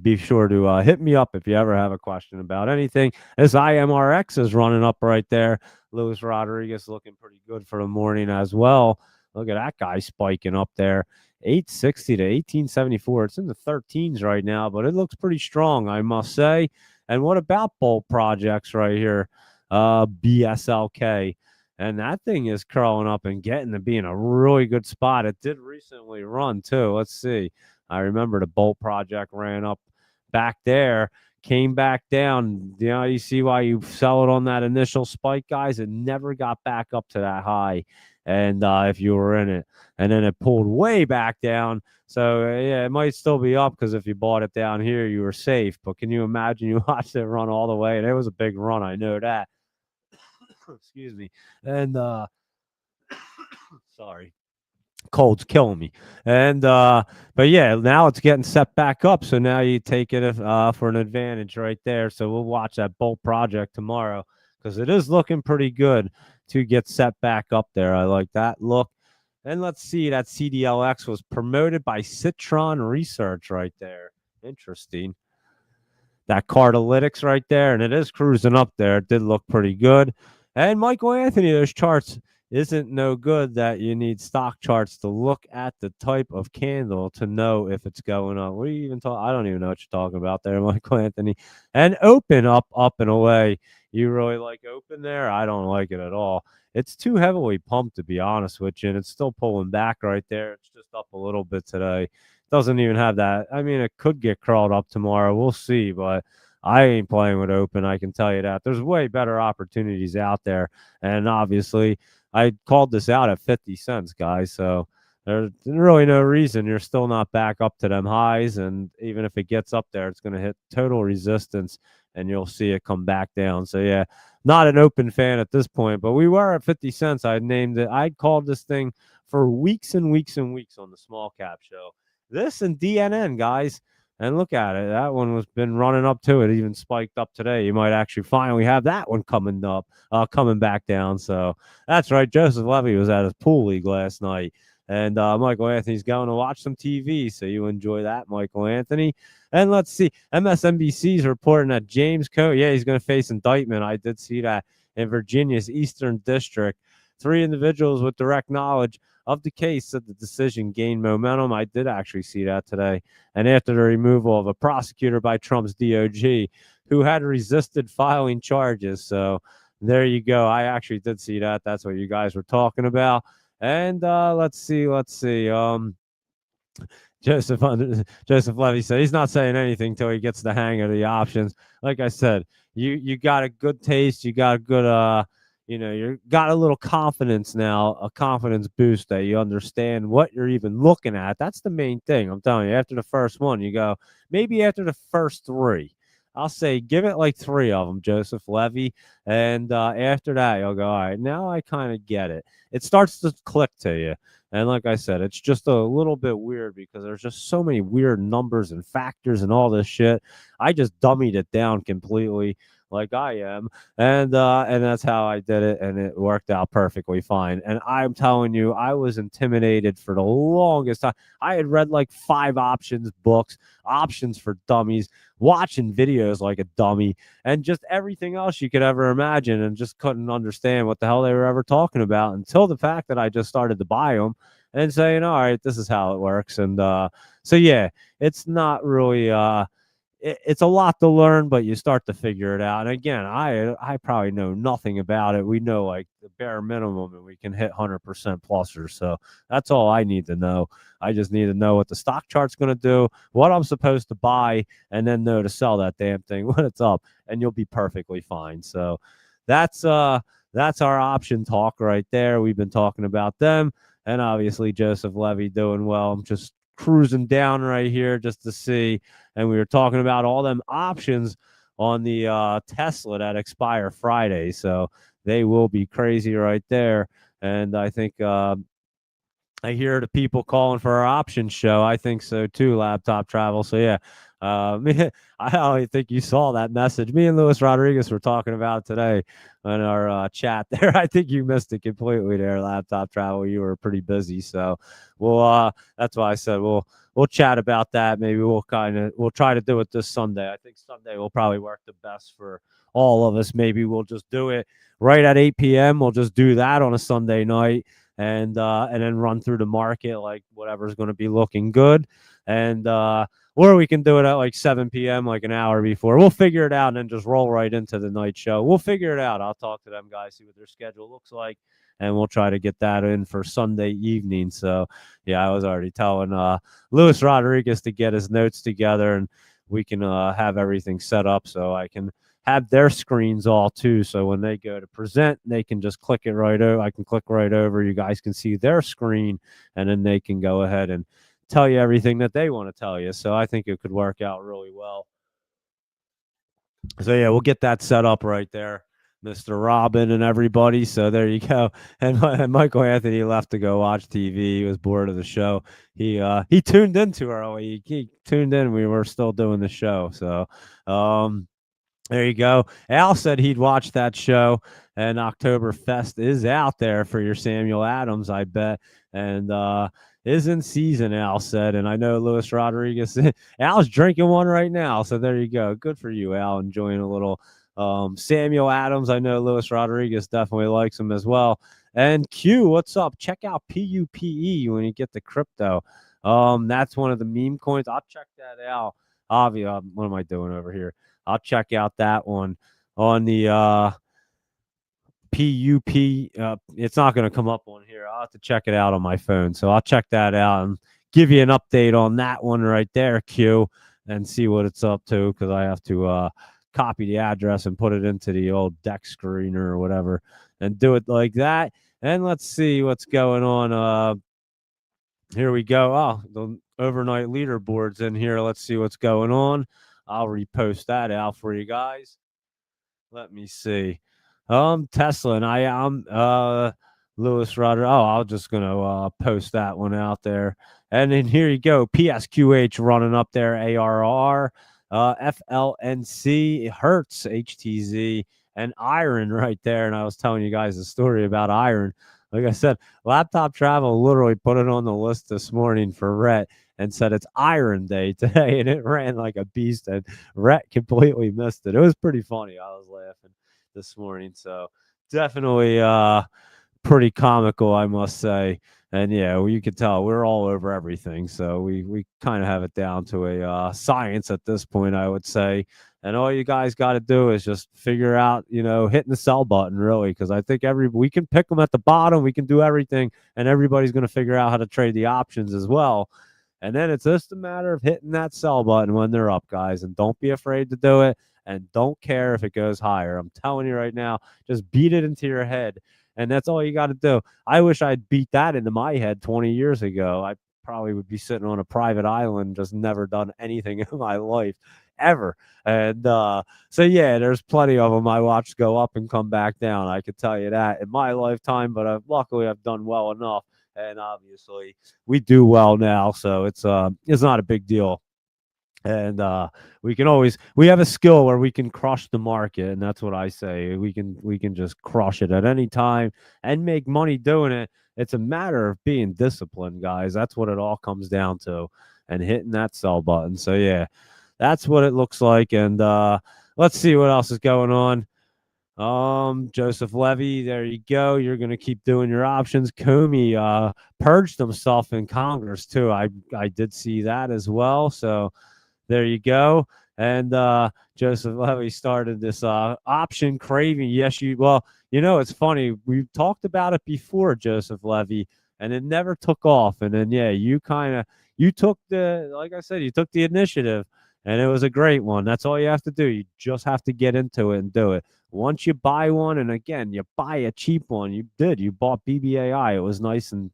Speaker 1: be sure to hit me up if you ever have a question about anything. This IMRX is running up right there. Luis Rodriguez looking pretty good for the morning as well. Look at that guy spiking up there. 860 to 1874. It's in the 13s right now, but it looks pretty strong, I must say. And what about Bolt Projects right here? BSLK. And that thing is curling up and getting to be in a really good spot. It did recently run too. Let's see. I remember the Bolt Project ran up back there, came back down. You know, you see why you sell it on that initial spike, guys. It never got back up to that high. And if you were in it, and then it pulled way back down. So yeah, it might still be up because if you bought it down here, you were safe. But can you imagine you watched it run all the way? And it was a big run. I know that. Excuse me. And sorry, cold's killing me. And but yeah, now it's getting set back up, so now you take it for an advantage right there. So we'll watch that Bolt Project tomorrow because it is looking pretty good to get set back up there. I like that look. And let's see, that CDLX was promoted by Citron Research right there. Interesting. That Cardalytics right there, and it is cruising up there. It did look pretty good. And Michael Anthony, those charts isn't no good that you need stock charts to look at the type of candle to know if it's going up. What are you even talking? I don't even know what you're talking about there, Michael Anthony. And open up and away. You really like open there? I don't like it at all. It's too heavily pumped, to be honest with you, and it's still pulling back right there. It's just up a little bit today. Doesn't even have that. I mean, it could get crawled up tomorrow. We'll see, but I ain't playing with open. I can tell you that. There's way better opportunities out there. And obviously, I called this out at 50 cents, guys. So there's really no reason you're still not back up to them highs. And even if it gets up there, it's going to hit total resistance and you'll see it come back down. So, yeah, not an open fan at this point, but we were at 50 cents. I named it. I'd called this thing for weeks and weeks and weeks on the small cap show. This and DNN, guys. And look at it. That one was been running up to it, even spiked up today. You might actually finally have that one coming up, coming back down. So that's right. Joseph Levy was at his pool league last night. And Michael Anthony's going to watch some TV. So you enjoy that, Michael Anthony. And let's see. MSNBC's reporting that James Coe, yeah, he's going to face indictment. I did see that in Virginia's Eastern District. 3 individuals with direct knowledge of the case said the decision gained momentum. I did actually see that today. And after the removal of a prosecutor by Trump's DOJ who had resisted filing charges. So there you go. I actually did see that. That's what you guys were talking about. And let's see. Joseph Levy said he's not saying anything till he gets the hang of the options. Like I said, you got a good taste. You got a good you got a little confidence now, a confidence boost that you understand what you're even looking at. That's the main thing. I'm telling you, after the first one, you go, maybe after the first 3, I'll say give it like 3 of them, Joseph Levy. And after that, you'll go, all right, now I kind of get it. It starts to click to you. And like I said, it's just a little bit weird because there's just so many weird numbers and factors and all this shit. I just dummied it down completely like I am. And that's how I did it, and it worked out perfectly fine. And I'm telling you, I was intimidated for the longest time. I had read like 5 options books, options for dummies, watching videos like a dummy, and just everything else you could ever imagine, and just couldn't understand what the hell they were ever talking about until the fact that I just started to buy them and saying, all right, this is how it works. And so yeah, it's not really it's a lot to learn, but you start to figure it out. And again, I probably know nothing about it. We know like the bare minimum, and we can hit 100% plusers. So that's all I need to know. I just need to know what the stock chart's going to do, what I'm supposed to buy, and then know to sell that damn thing when it's up, and you'll be perfectly fine. So that's our option talk right there. We've been talking about them, and obviously Joseph Levy doing well. I'm just cruising down right here just to see. And we were talking about all them options on the Tesla that expire Friday. So they will be crazy right there. And I think I hear the people calling for our option show. I think so too, Laptop Travel. So yeah, I don't think you saw that message. Me and Luis Rodriguez were talking about it today on our chat there. I think you missed it completely there, Laptop Travel. You were pretty busy, so that's why I said we'll chat about that. Maybe we'll try to do it this Sunday. I think Sunday will probably work the best for all of us. Maybe we'll just do it right at 8 p.m. We'll just do that on a Sunday night and then run through the market like whatever's going to be looking good, and or we can do it at like 7 p.m. like an hour before. We'll figure it out and then just roll right into the night show. We'll figure it out. I'll talk to them guys, see what their schedule looks like, and we'll try to get that in for Sunday evening. So yeah, I was already telling Luis Rodriguez to get his notes together, and we can have everything set up so I can have their screens all too. So when they go to present, they can just click it right over. I can click right over. You guys can see their screen, and then they can go ahead and tell you everything that they want to tell you. So I think it could work out really well. So yeah, we'll get that set up right there, Mr. Robin and everybody. So there you go. And Michael Anthony left to go watch TV. He was bored of the show. He tuned into our he tuned in. We were still doing the show. So there you go. Al said he'd watch that show, and Oktoberfest is out there for your Samuel Adams, I bet, and is in season, Al said. And I know Luis Rodriguez, Al's drinking one right now, so there you go. Good for you, Al, enjoying a little Samuel Adams. I know Luis Rodriguez definitely likes him as well. And Q, what's up? Check out PUPE when you get the crypto. That's one of the meme coins. I'll check that out. Obviously, what am I doing over here? I'll check out that one on the PUP. It's not going to come up on here. I'll have to check it out on my phone. So I'll check that out and give you an update on that one right there, Q, and see what it's up to, because I have to copy the address and put it into the old deck screener or whatever and do it like that. And let's see what's going on. Here we go. Oh, the overnight leaderboard's in here. Let's see what's going on. I'll repost that out for you guys. Let me see. Tesla and I'm Luis Rodriguez. Oh, I'm just gonna post that one out there. And then here you go. PSQH running up there. ARR, FLNC, Hertz, HTZ, and Iron right there. And I was telling you guys a story about Iron. Like I said, Laptop Travel literally put it on the list this morning for Rhett and said it's Iron Day today, and it ran like a beast, and Rhett completely missed it. It was pretty funny. I was laughing this morning. So definitely pretty comical, I must say. And yeah, well, you can tell we're all over everything. So we kind of have it down to a science at this point, I would say. And all you guys got to do is just figure out, hitting the sell button, really, because I think we can pick them at the bottom. We can do everything, and everybody's going to figure out how to trade the options as well. And then it's just a matter of hitting that sell button when they're up, guys. And don't be afraid to do it. And don't care if it goes higher. I'm telling you right now, just beat it into your head. And that's all you got to do. I wish I'd beat that into my head 20 years ago. I probably would be sitting on a private island, just never done anything in my life ever. And so, yeah, there's plenty of them I watched go up and come back down. I could tell you that in my lifetime. But luckily, I've done well enough. And obviously, we do well now. So it's not a big deal. And we have a skill where we can crush the market, and that's what I say. We can just crush it at any time and make money doing it. It's a matter of being disciplined, guys. That's what it all comes down to, and hitting that sell button. So yeah, that's what it looks like. And let's see what else is going on. Joseph Levy, there you go. You're gonna keep doing your options. Comey purged himself in Congress too. I did see that as well. So there you go. And Joseph Levy started this option craving. Yes, it's funny. We've talked about it before, Joseph Levy, and it never took off. And then, yeah, you took like I said, you took the initiative, and it was a great one. That's all you have to do. You just have to get into it and do it. Once you buy one, and again, you buy a cheap one. You bought BBAI. It was nice and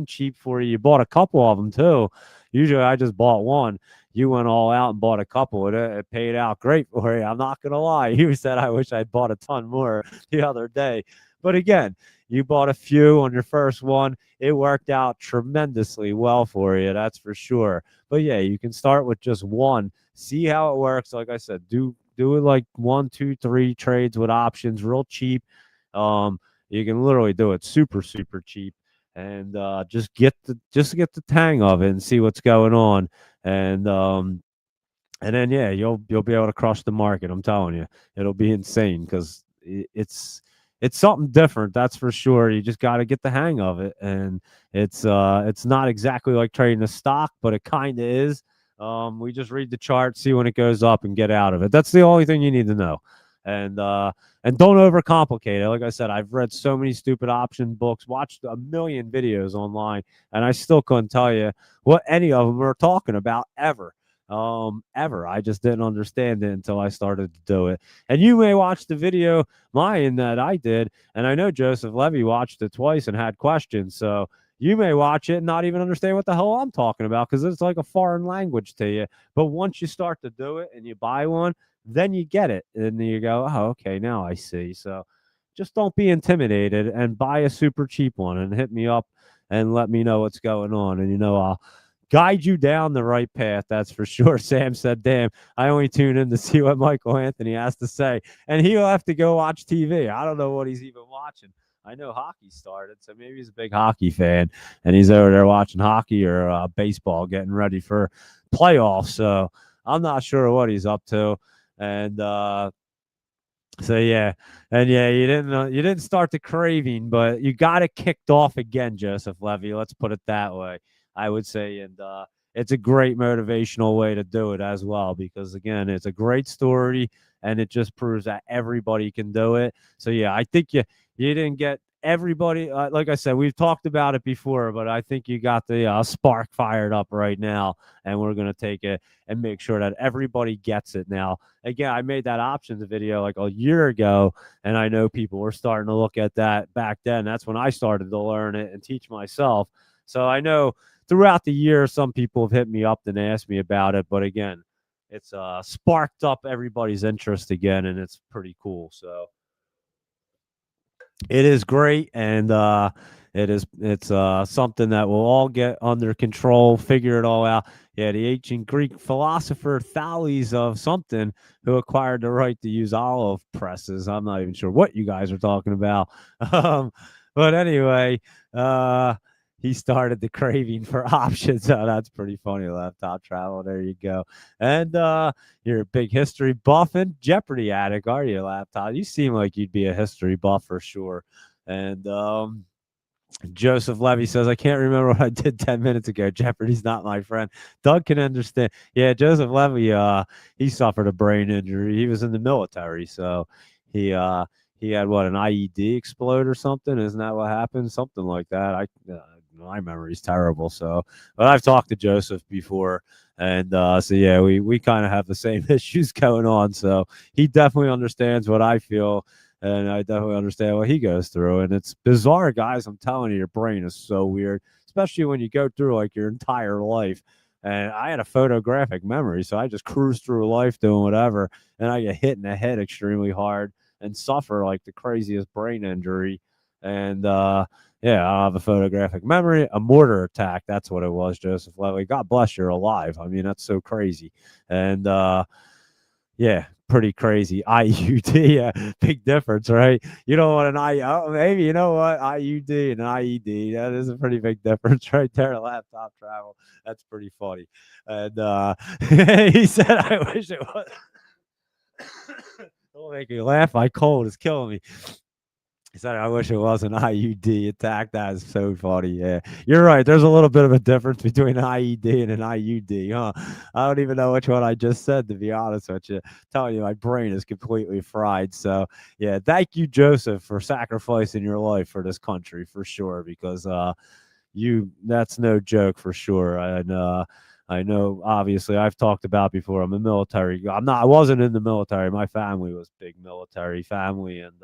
Speaker 1: cheap for you. You bought a couple of them too. Usually I just bought one. You went all out and bought a couple. It paid out great for you. I'm not going to lie. You said, I wish I'd bought a ton more the other day. But again, you bought a few on your first one. It worked out tremendously well for you, that's for sure. But yeah, you can start with just one, see how it works. Like I said, do it like 1, 2, 3 trades with options, real cheap. You can literally do it super, super cheap, and just get the hang of it and see what's going on. And and then yeah, you'll be able to crush the market. I'm telling you, it'll be insane because it's something different. That's for sure. You just got to get the hang of it, and it's not exactly like trading a stock, but it kind of is. We just read the chart, see when it goes up, and get out of it. That's the only thing you need to know. And don't overcomplicate it. Like I said, I've read so many stupid option books, watched a million videos online, and I still couldn't tell you what any of them are talking about ever. I just didn't understand it until I started to do it. And you may watch the video mine that I did, and I know Joseph Levy watched it twice and had questions. So you may watch it and not even understand what the hell I'm talking about because it's like a foreign language to you. But once you start to do it and you buy one, then you get it. And then you go, oh, okay, now I see. So just don't be intimidated and buy a super cheap one and hit me up and let me know what's going on. And, I'll guide you down the right path. That's for sure. Sam said, damn, I only tune in to see what Michael Anthony has to say. And he'll have to go watch TV. I don't know what he's even watching. I know hockey started, so maybe he's a big hockey fan and he's over there watching hockey or baseball, getting ready for playoffs. So I'm not sure what he's up to. And so yeah, and yeah, you didn't start the craving, but you got it kicked off again, Joseph Levy. Let's put it that way. I would say, and it's a great motivational way to do it as well because again, it's a great story, and it just proves that everybody can do it. So yeah, I think you didn't get everybody. Like I said, we've talked about it before, but I think you got the spark fired up right now, and we're gonna take it and make sure that everybody gets it now. Again, I made that options video like a year ago, and I know people were starting to look at that back then. That's when I started to learn it and teach myself. So I know throughout the year, some people have hit me up and asked me about it. But again, it's sparked up everybody's interest again, and it's pretty cool. So it is great, and it's something that we'll all get under control, figure it all out. Yeah, the ancient Greek philosopher Thales of something who acquired the right to use olive presses. I'm not even sure what you guys are talking about. But anyway, he started the craving for options. Oh, that's pretty funny. Laptop travel. There you go. And you're a big history buff and Jeopardy addict, are you, Laptop? You seem like you'd be a history buff for sure. And Joseph Levy says, I can't remember what I did 10 minutes ago. Jeopardy's not my friend. Doug can understand. Yeah, Joseph Levy, he suffered a brain injury. He was in the military, so he had what, an IED explode or something? Isn't that what happened? Something like that. My memory's terrible. So, but I've talked to Joseph before, and so yeah, we kind of have the same issues going on. So he definitely understands what I feel, and I definitely understand what he goes through. And it's bizarre, guys. I'm telling you, your brain is so weird, especially when you go through like your entire life. And I had a photographic memory, so I just cruise through life doing whatever, and I get hit in the head extremely hard and suffer like the craziest brain injury. And yeah, I have a photographic memory, a mortar attack. That's what it was, Joseph Levy. God bless you're alive. I mean, that's so crazy. And yeah, pretty crazy. IUD, yeah, big difference, right? You don't want maybe, you know what? IUD and IED, that is a pretty big difference right there. Laptop travel. That's pretty funny. And he said, I wish it was. Don't make me laugh. My cold is killing me. He said, I wish it was an IUD attack. That is so funny. Yeah, you're right. There's a little bit of a difference between an IED and an IUD, huh? I don't even know which one I just said, to be honest with you. I'm telling you, my brain is completely fried. So, yeah, thank you, Joseph, for sacrificing your life for this country, for sure, because that's no joke for sure. And I know, obviously, I've talked about before, I'm a military. I wasn't in the military. My family was big military family, and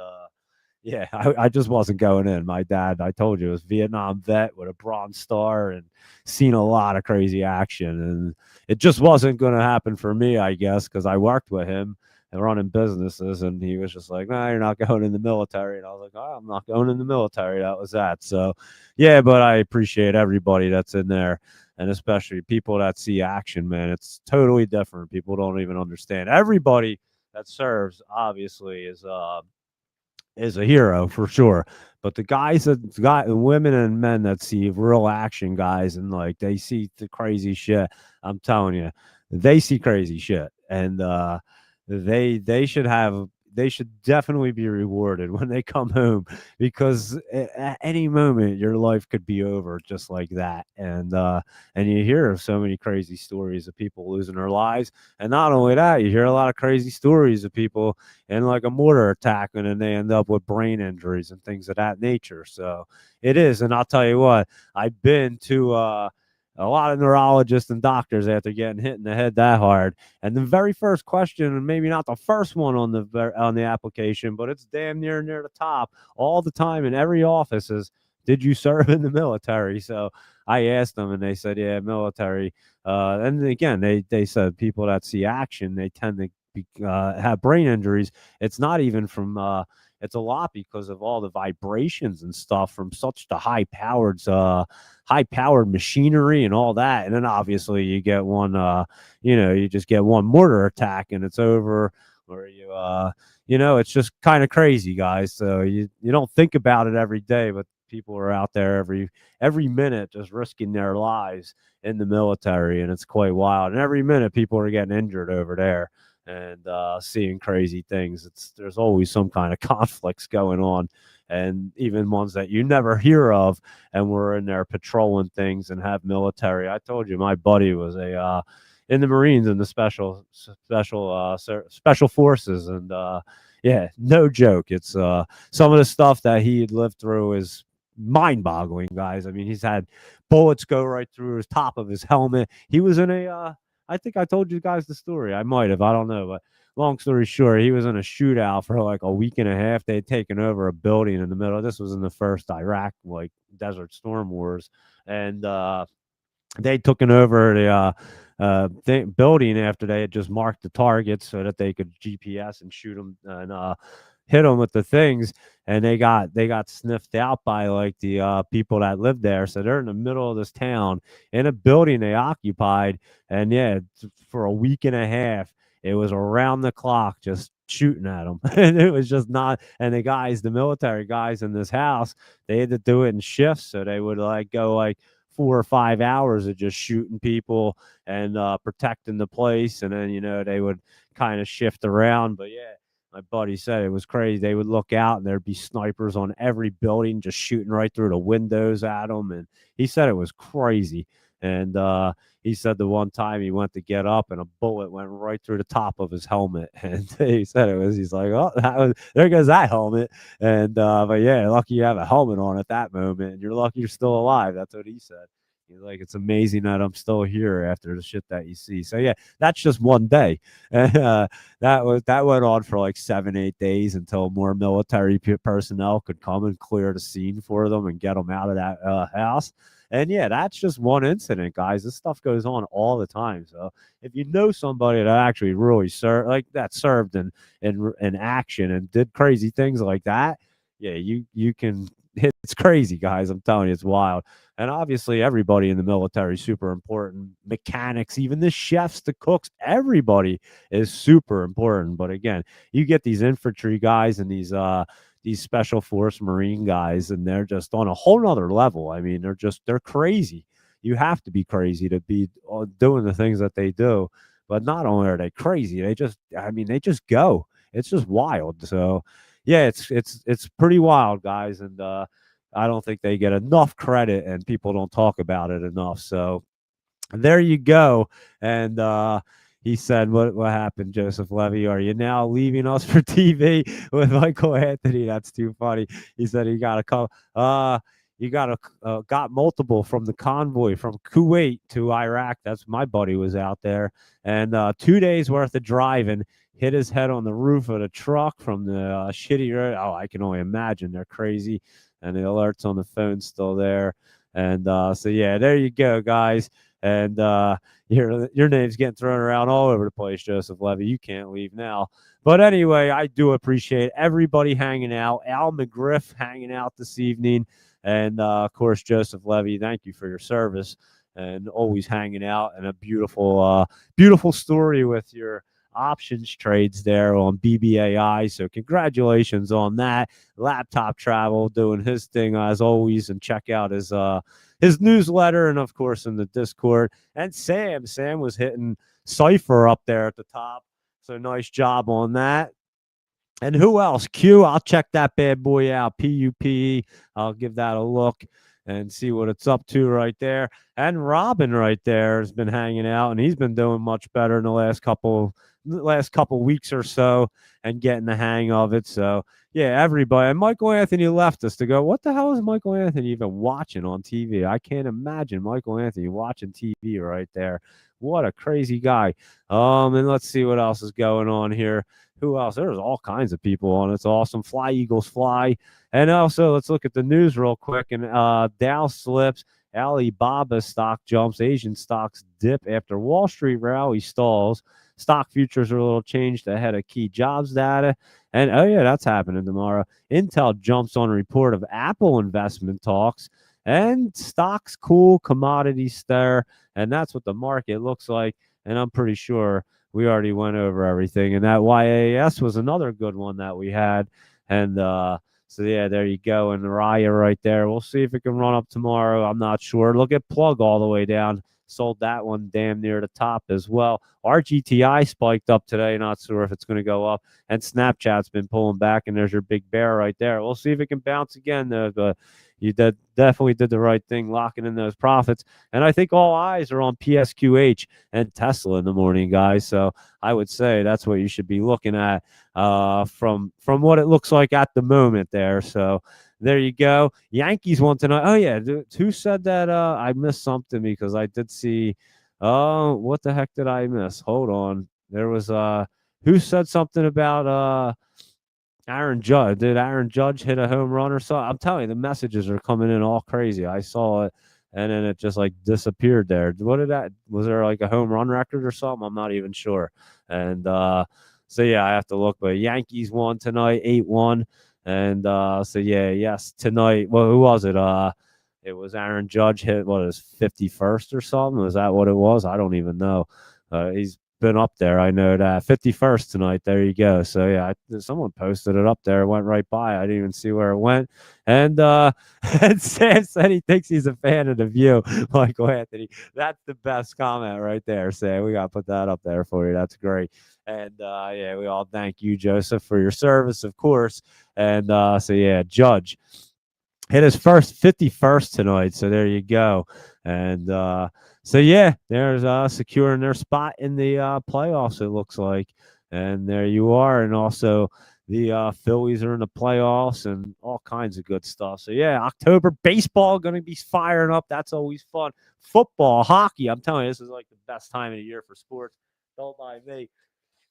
Speaker 1: yeah, I just wasn't going in. My dad, I told you, was Vietnam vet with a Bronze Star and seen a lot of crazy action. And it just wasn't going to happen for me, I guess, because I worked with him. and running businesses, and he was just like, "Nah, you're not going in the military." And I was like, "Oh, I'm not going in the military." That was that. So, yeah, but I appreciate everybody that's in there, and especially people that see action. Man, it's totally different. People don't even understand. Everybody that serves obviously is a hero for sure. But the guys that got women and men that see real action, guys, and like they see the crazy shit, I'm telling you, they see crazy shit, and they should have. They should definitely be rewarded when they come home because at any moment your life could be over just like that. And you hear of so many crazy stories of people losing their lives, and not only that, you hear a lot of crazy stories of people and like a mortar attack, and then they end up with brain injuries and things of that nature. So it is, and I'll tell you what, I've been to a lot of neurologists and doctors after getting hit in the head that hard. And the very first question, and maybe not the first one on the application, but it's damn near the top all the time in every office is, "Did you serve in the military?" So I asked them, and they said, "Yeah, military." And again, they said people that see action, they tend to have brain injuries. It's not even from it's a lot because of all the vibrations and stuff from such the high powered machinery and all that. And then obviously you get one you just get one mortar attack and it's over. Or it's just kind of crazy, guys. So you don't think about it every day, but people are out there every minute just risking their lives in the military, and it's quite wild. And every minute people are getting injured over there and seeing crazy things. There's always some kind of conflicts going on, and even ones that you never hear of. And we're in there patrolling things and have military. I told you my buddy was a in the Marines in the special forces, and yeah, no joke. It's some of the stuff that he had lived through is mind-boggling, guys. I mean, he's had bullets go right through his top of his helmet. He was in a I think I told you guys the story. I might have. I don't know. But long story short, he was in a shootout for like a week and a half. They had taken over a building in the middle. This was in the first Iraq, like Desert Storm Wars. And they took over the building after they had just marked the targets so that they could GPS and shoot them and hit them with the things. And they got sniffed out by like the people that lived there. So they're in the middle of this town in a building they occupied, and yeah, for a week and a half, it was around the clock just shooting at them. And it was just not. And the military guys in this house, they had to do it in shifts, so they would like go like 4 or 5 hours of just shooting people and protecting the place, and then they would kind of shift around. But yeah, my buddy said it was crazy. They would look out and there'd be snipers on every building just shooting right through the windows at them. And he said it was crazy. And he said the one time he went to get up and a bullet went right through the top of his helmet. And he said he's like, "Oh, there goes that helmet." And but yeah, lucky you have a helmet on at that moment, and you're lucky you're still alive. That's what he said. He's like, "It's amazing that I'm still here after the shit that you see." So yeah, that's just one day. And that went on for like 7-8 days until more military personnel could come and clear the scene for them and get them out of that house. And yeah, that's just one incident, guys. This stuff goes on all the time. So if you know somebody that actually really served in action and did crazy things like that, yeah, you can. It's crazy, guys. I'm telling you, it's wild. And obviously, everybody in the military is super important. Mechanics, even the chefs, the cooks, everybody is super important. But again, you get these infantry guys and these special force Marine guys, and they're just on a whole nother level. I mean, they're crazy. You have to be crazy to be doing the things that they do. But not only are they crazy, they just go. It's just wild. So yeah, it's pretty wild, guys, and I don't think they get enough credit, and people don't talk about it enough. So there you go. And he said, "What happened, Joseph Levy? Are you now leaving us for TV with Michael Anthony?" That's too funny. He said he got a call. You got multiple from the convoy from Kuwait to Iraq. That's my buddy was out there, and 2 days worth of driving. Hit his head on the roof of the truck from the shitty road. Oh, I can only imagine. They're crazy, and the alerts on the phone still there. And so yeah, there you go, guys. and your name's getting thrown around all over the place, Joseph Levy. You can't leave now. But anyway, I do appreciate everybody hanging out. Al McGriff hanging out this evening. And of course, Joseph Levy, thank you for your service and always hanging out, and a beautiful story with your options trades there on BBAI. So congratulations on that. Laptop Travel doing his thing as always, and check out his newsletter and of course in the Discord. And Sam was hitting Cypher up there at the top. So nice job on that. And who else? Q, I'll check that bad boy out. PUPE. I'll give that a look and see what it's up to right there. And Robin right there has been hanging out, and he's been doing much better in the last couple weeks or so and getting the hang of it. So yeah, everybody. And Michael Anthony left us to go, what the hell is Michael Anthony even watching on TV? I can't imagine Michael Anthony watching TV right there. What a crazy guy. And let's see what else is going on here. Who else? There's all kinds of people on. It's awesome. Fly Eagles fly. And also, let's look at the news real quick. And Dow slips. Alibaba stock jumps. Asian stocks dip after Wall Street rally stalls. Stock futures are a little changed ahead of key jobs data. And, oh, yeah, that's happening tomorrow. Intel jumps on a report of Apple investment talks. And stocks cool, commodities stir. And that's what the market looks like. And I'm pretty sure we already went over everything. And that YAS was another good one that we had. And so, yeah, there you go. And Raya right there. We'll see if it can run up tomorrow. I'm not sure. Look at Plug all the way down. Sold that one damn near the top as well. RGTI spiked up today. Not sure if it's going to go up. And Snapchat's been pulling back. And there's your big bear right there. We'll see if it can bounce again, though. But you definitely did the right thing, locking in those profits. And I think all eyes are on PSQH and Tesla in the morning, guys. So I would say that's what you should be looking at from what it looks like at the moment there. So there you go. Yankees want to know. Oh, yeah. Who said that? I missed something because I did see. Oh, what the heck did I miss? Hold on. There was who said something about Aaron Judge. Did Aaron Judge hit a home run or something? I'm telling you, the messages are coming in all crazy. I saw it, and then it just like disappeared there. What did that? Was there like a home run record or something? I'm not even sure. And so yeah, I have to look. But Yankees won tonight, 8-1. And so yeah, yes, tonight. Well, who was it? It was Aaron Judge hit what is 51st or something. Was that what it was? I don't even know. He's been up there. I know that 51st tonight. There you go. So yeah, someone posted it up there. It went right by. I didn't even see where it went. And and Sam said he thinks he's a fan of The View. Michael Anthony. That's the best comment right there, Sam. We got to put that up there for you. That's great. And yeah, we all thank you, Joseph, for your service, of course. And so yeah, Judge hit his first 51st tonight. So there you go. And so yeah, there's securing their spot in the playoffs, it looks like. And there you are. And also the Phillies are in the playoffs and all kinds of good stuff. So yeah, October baseball going to be firing up. That's always fun. Football, hockey. I'm telling you, this is like the best time of the year for sports. Don't mind me.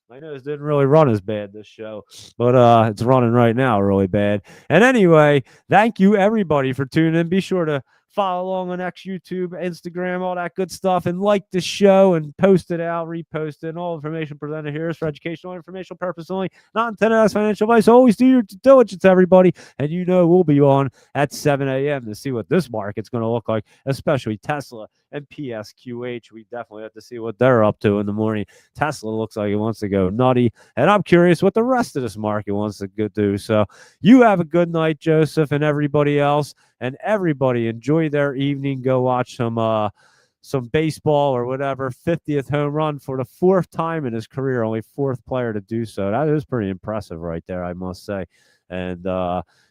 Speaker 1: My nose didn't really run as bad this show, but it's running right now really bad. And anyway, thank you everybody for tuning in. Be sure to follow along on X, YouTube, Instagram, all that good stuff, and like the show and post it out, repost it. And all information presented here is for educational and informational purpose only, not intended as financial advice. Always do your diligence, everybody. And you know we'll be on at 7 a.m. to see what this market's going to look like, especially Tesla and PSQH. We definitely have to see what they're up to in the morning. Tesla looks like it wants to go nutty, and I'm curious what the rest of this market wants to go do. So you have a good night, Joseph, and everybody else, and everybody enjoy their evening. Go watch some baseball or whatever. 50th home run for the 4th time in his career, only 4th player to do so. That is pretty impressive right there, I must say. And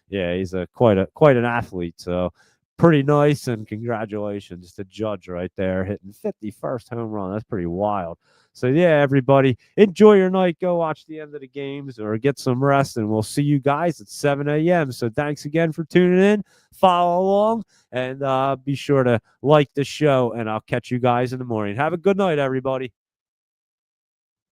Speaker 1: yeah, he's quite an athlete. So pretty nice, and congratulations to Judge right there hitting 51st home run. That's pretty wild. So yeah, everybody, enjoy your night. Go watch the end of the games or get some rest, and we'll see you guys at 7 a.m. So thanks again for tuning in. Follow along, and be sure to like the show, and I'll catch you guys in the morning. Have a good night, everybody.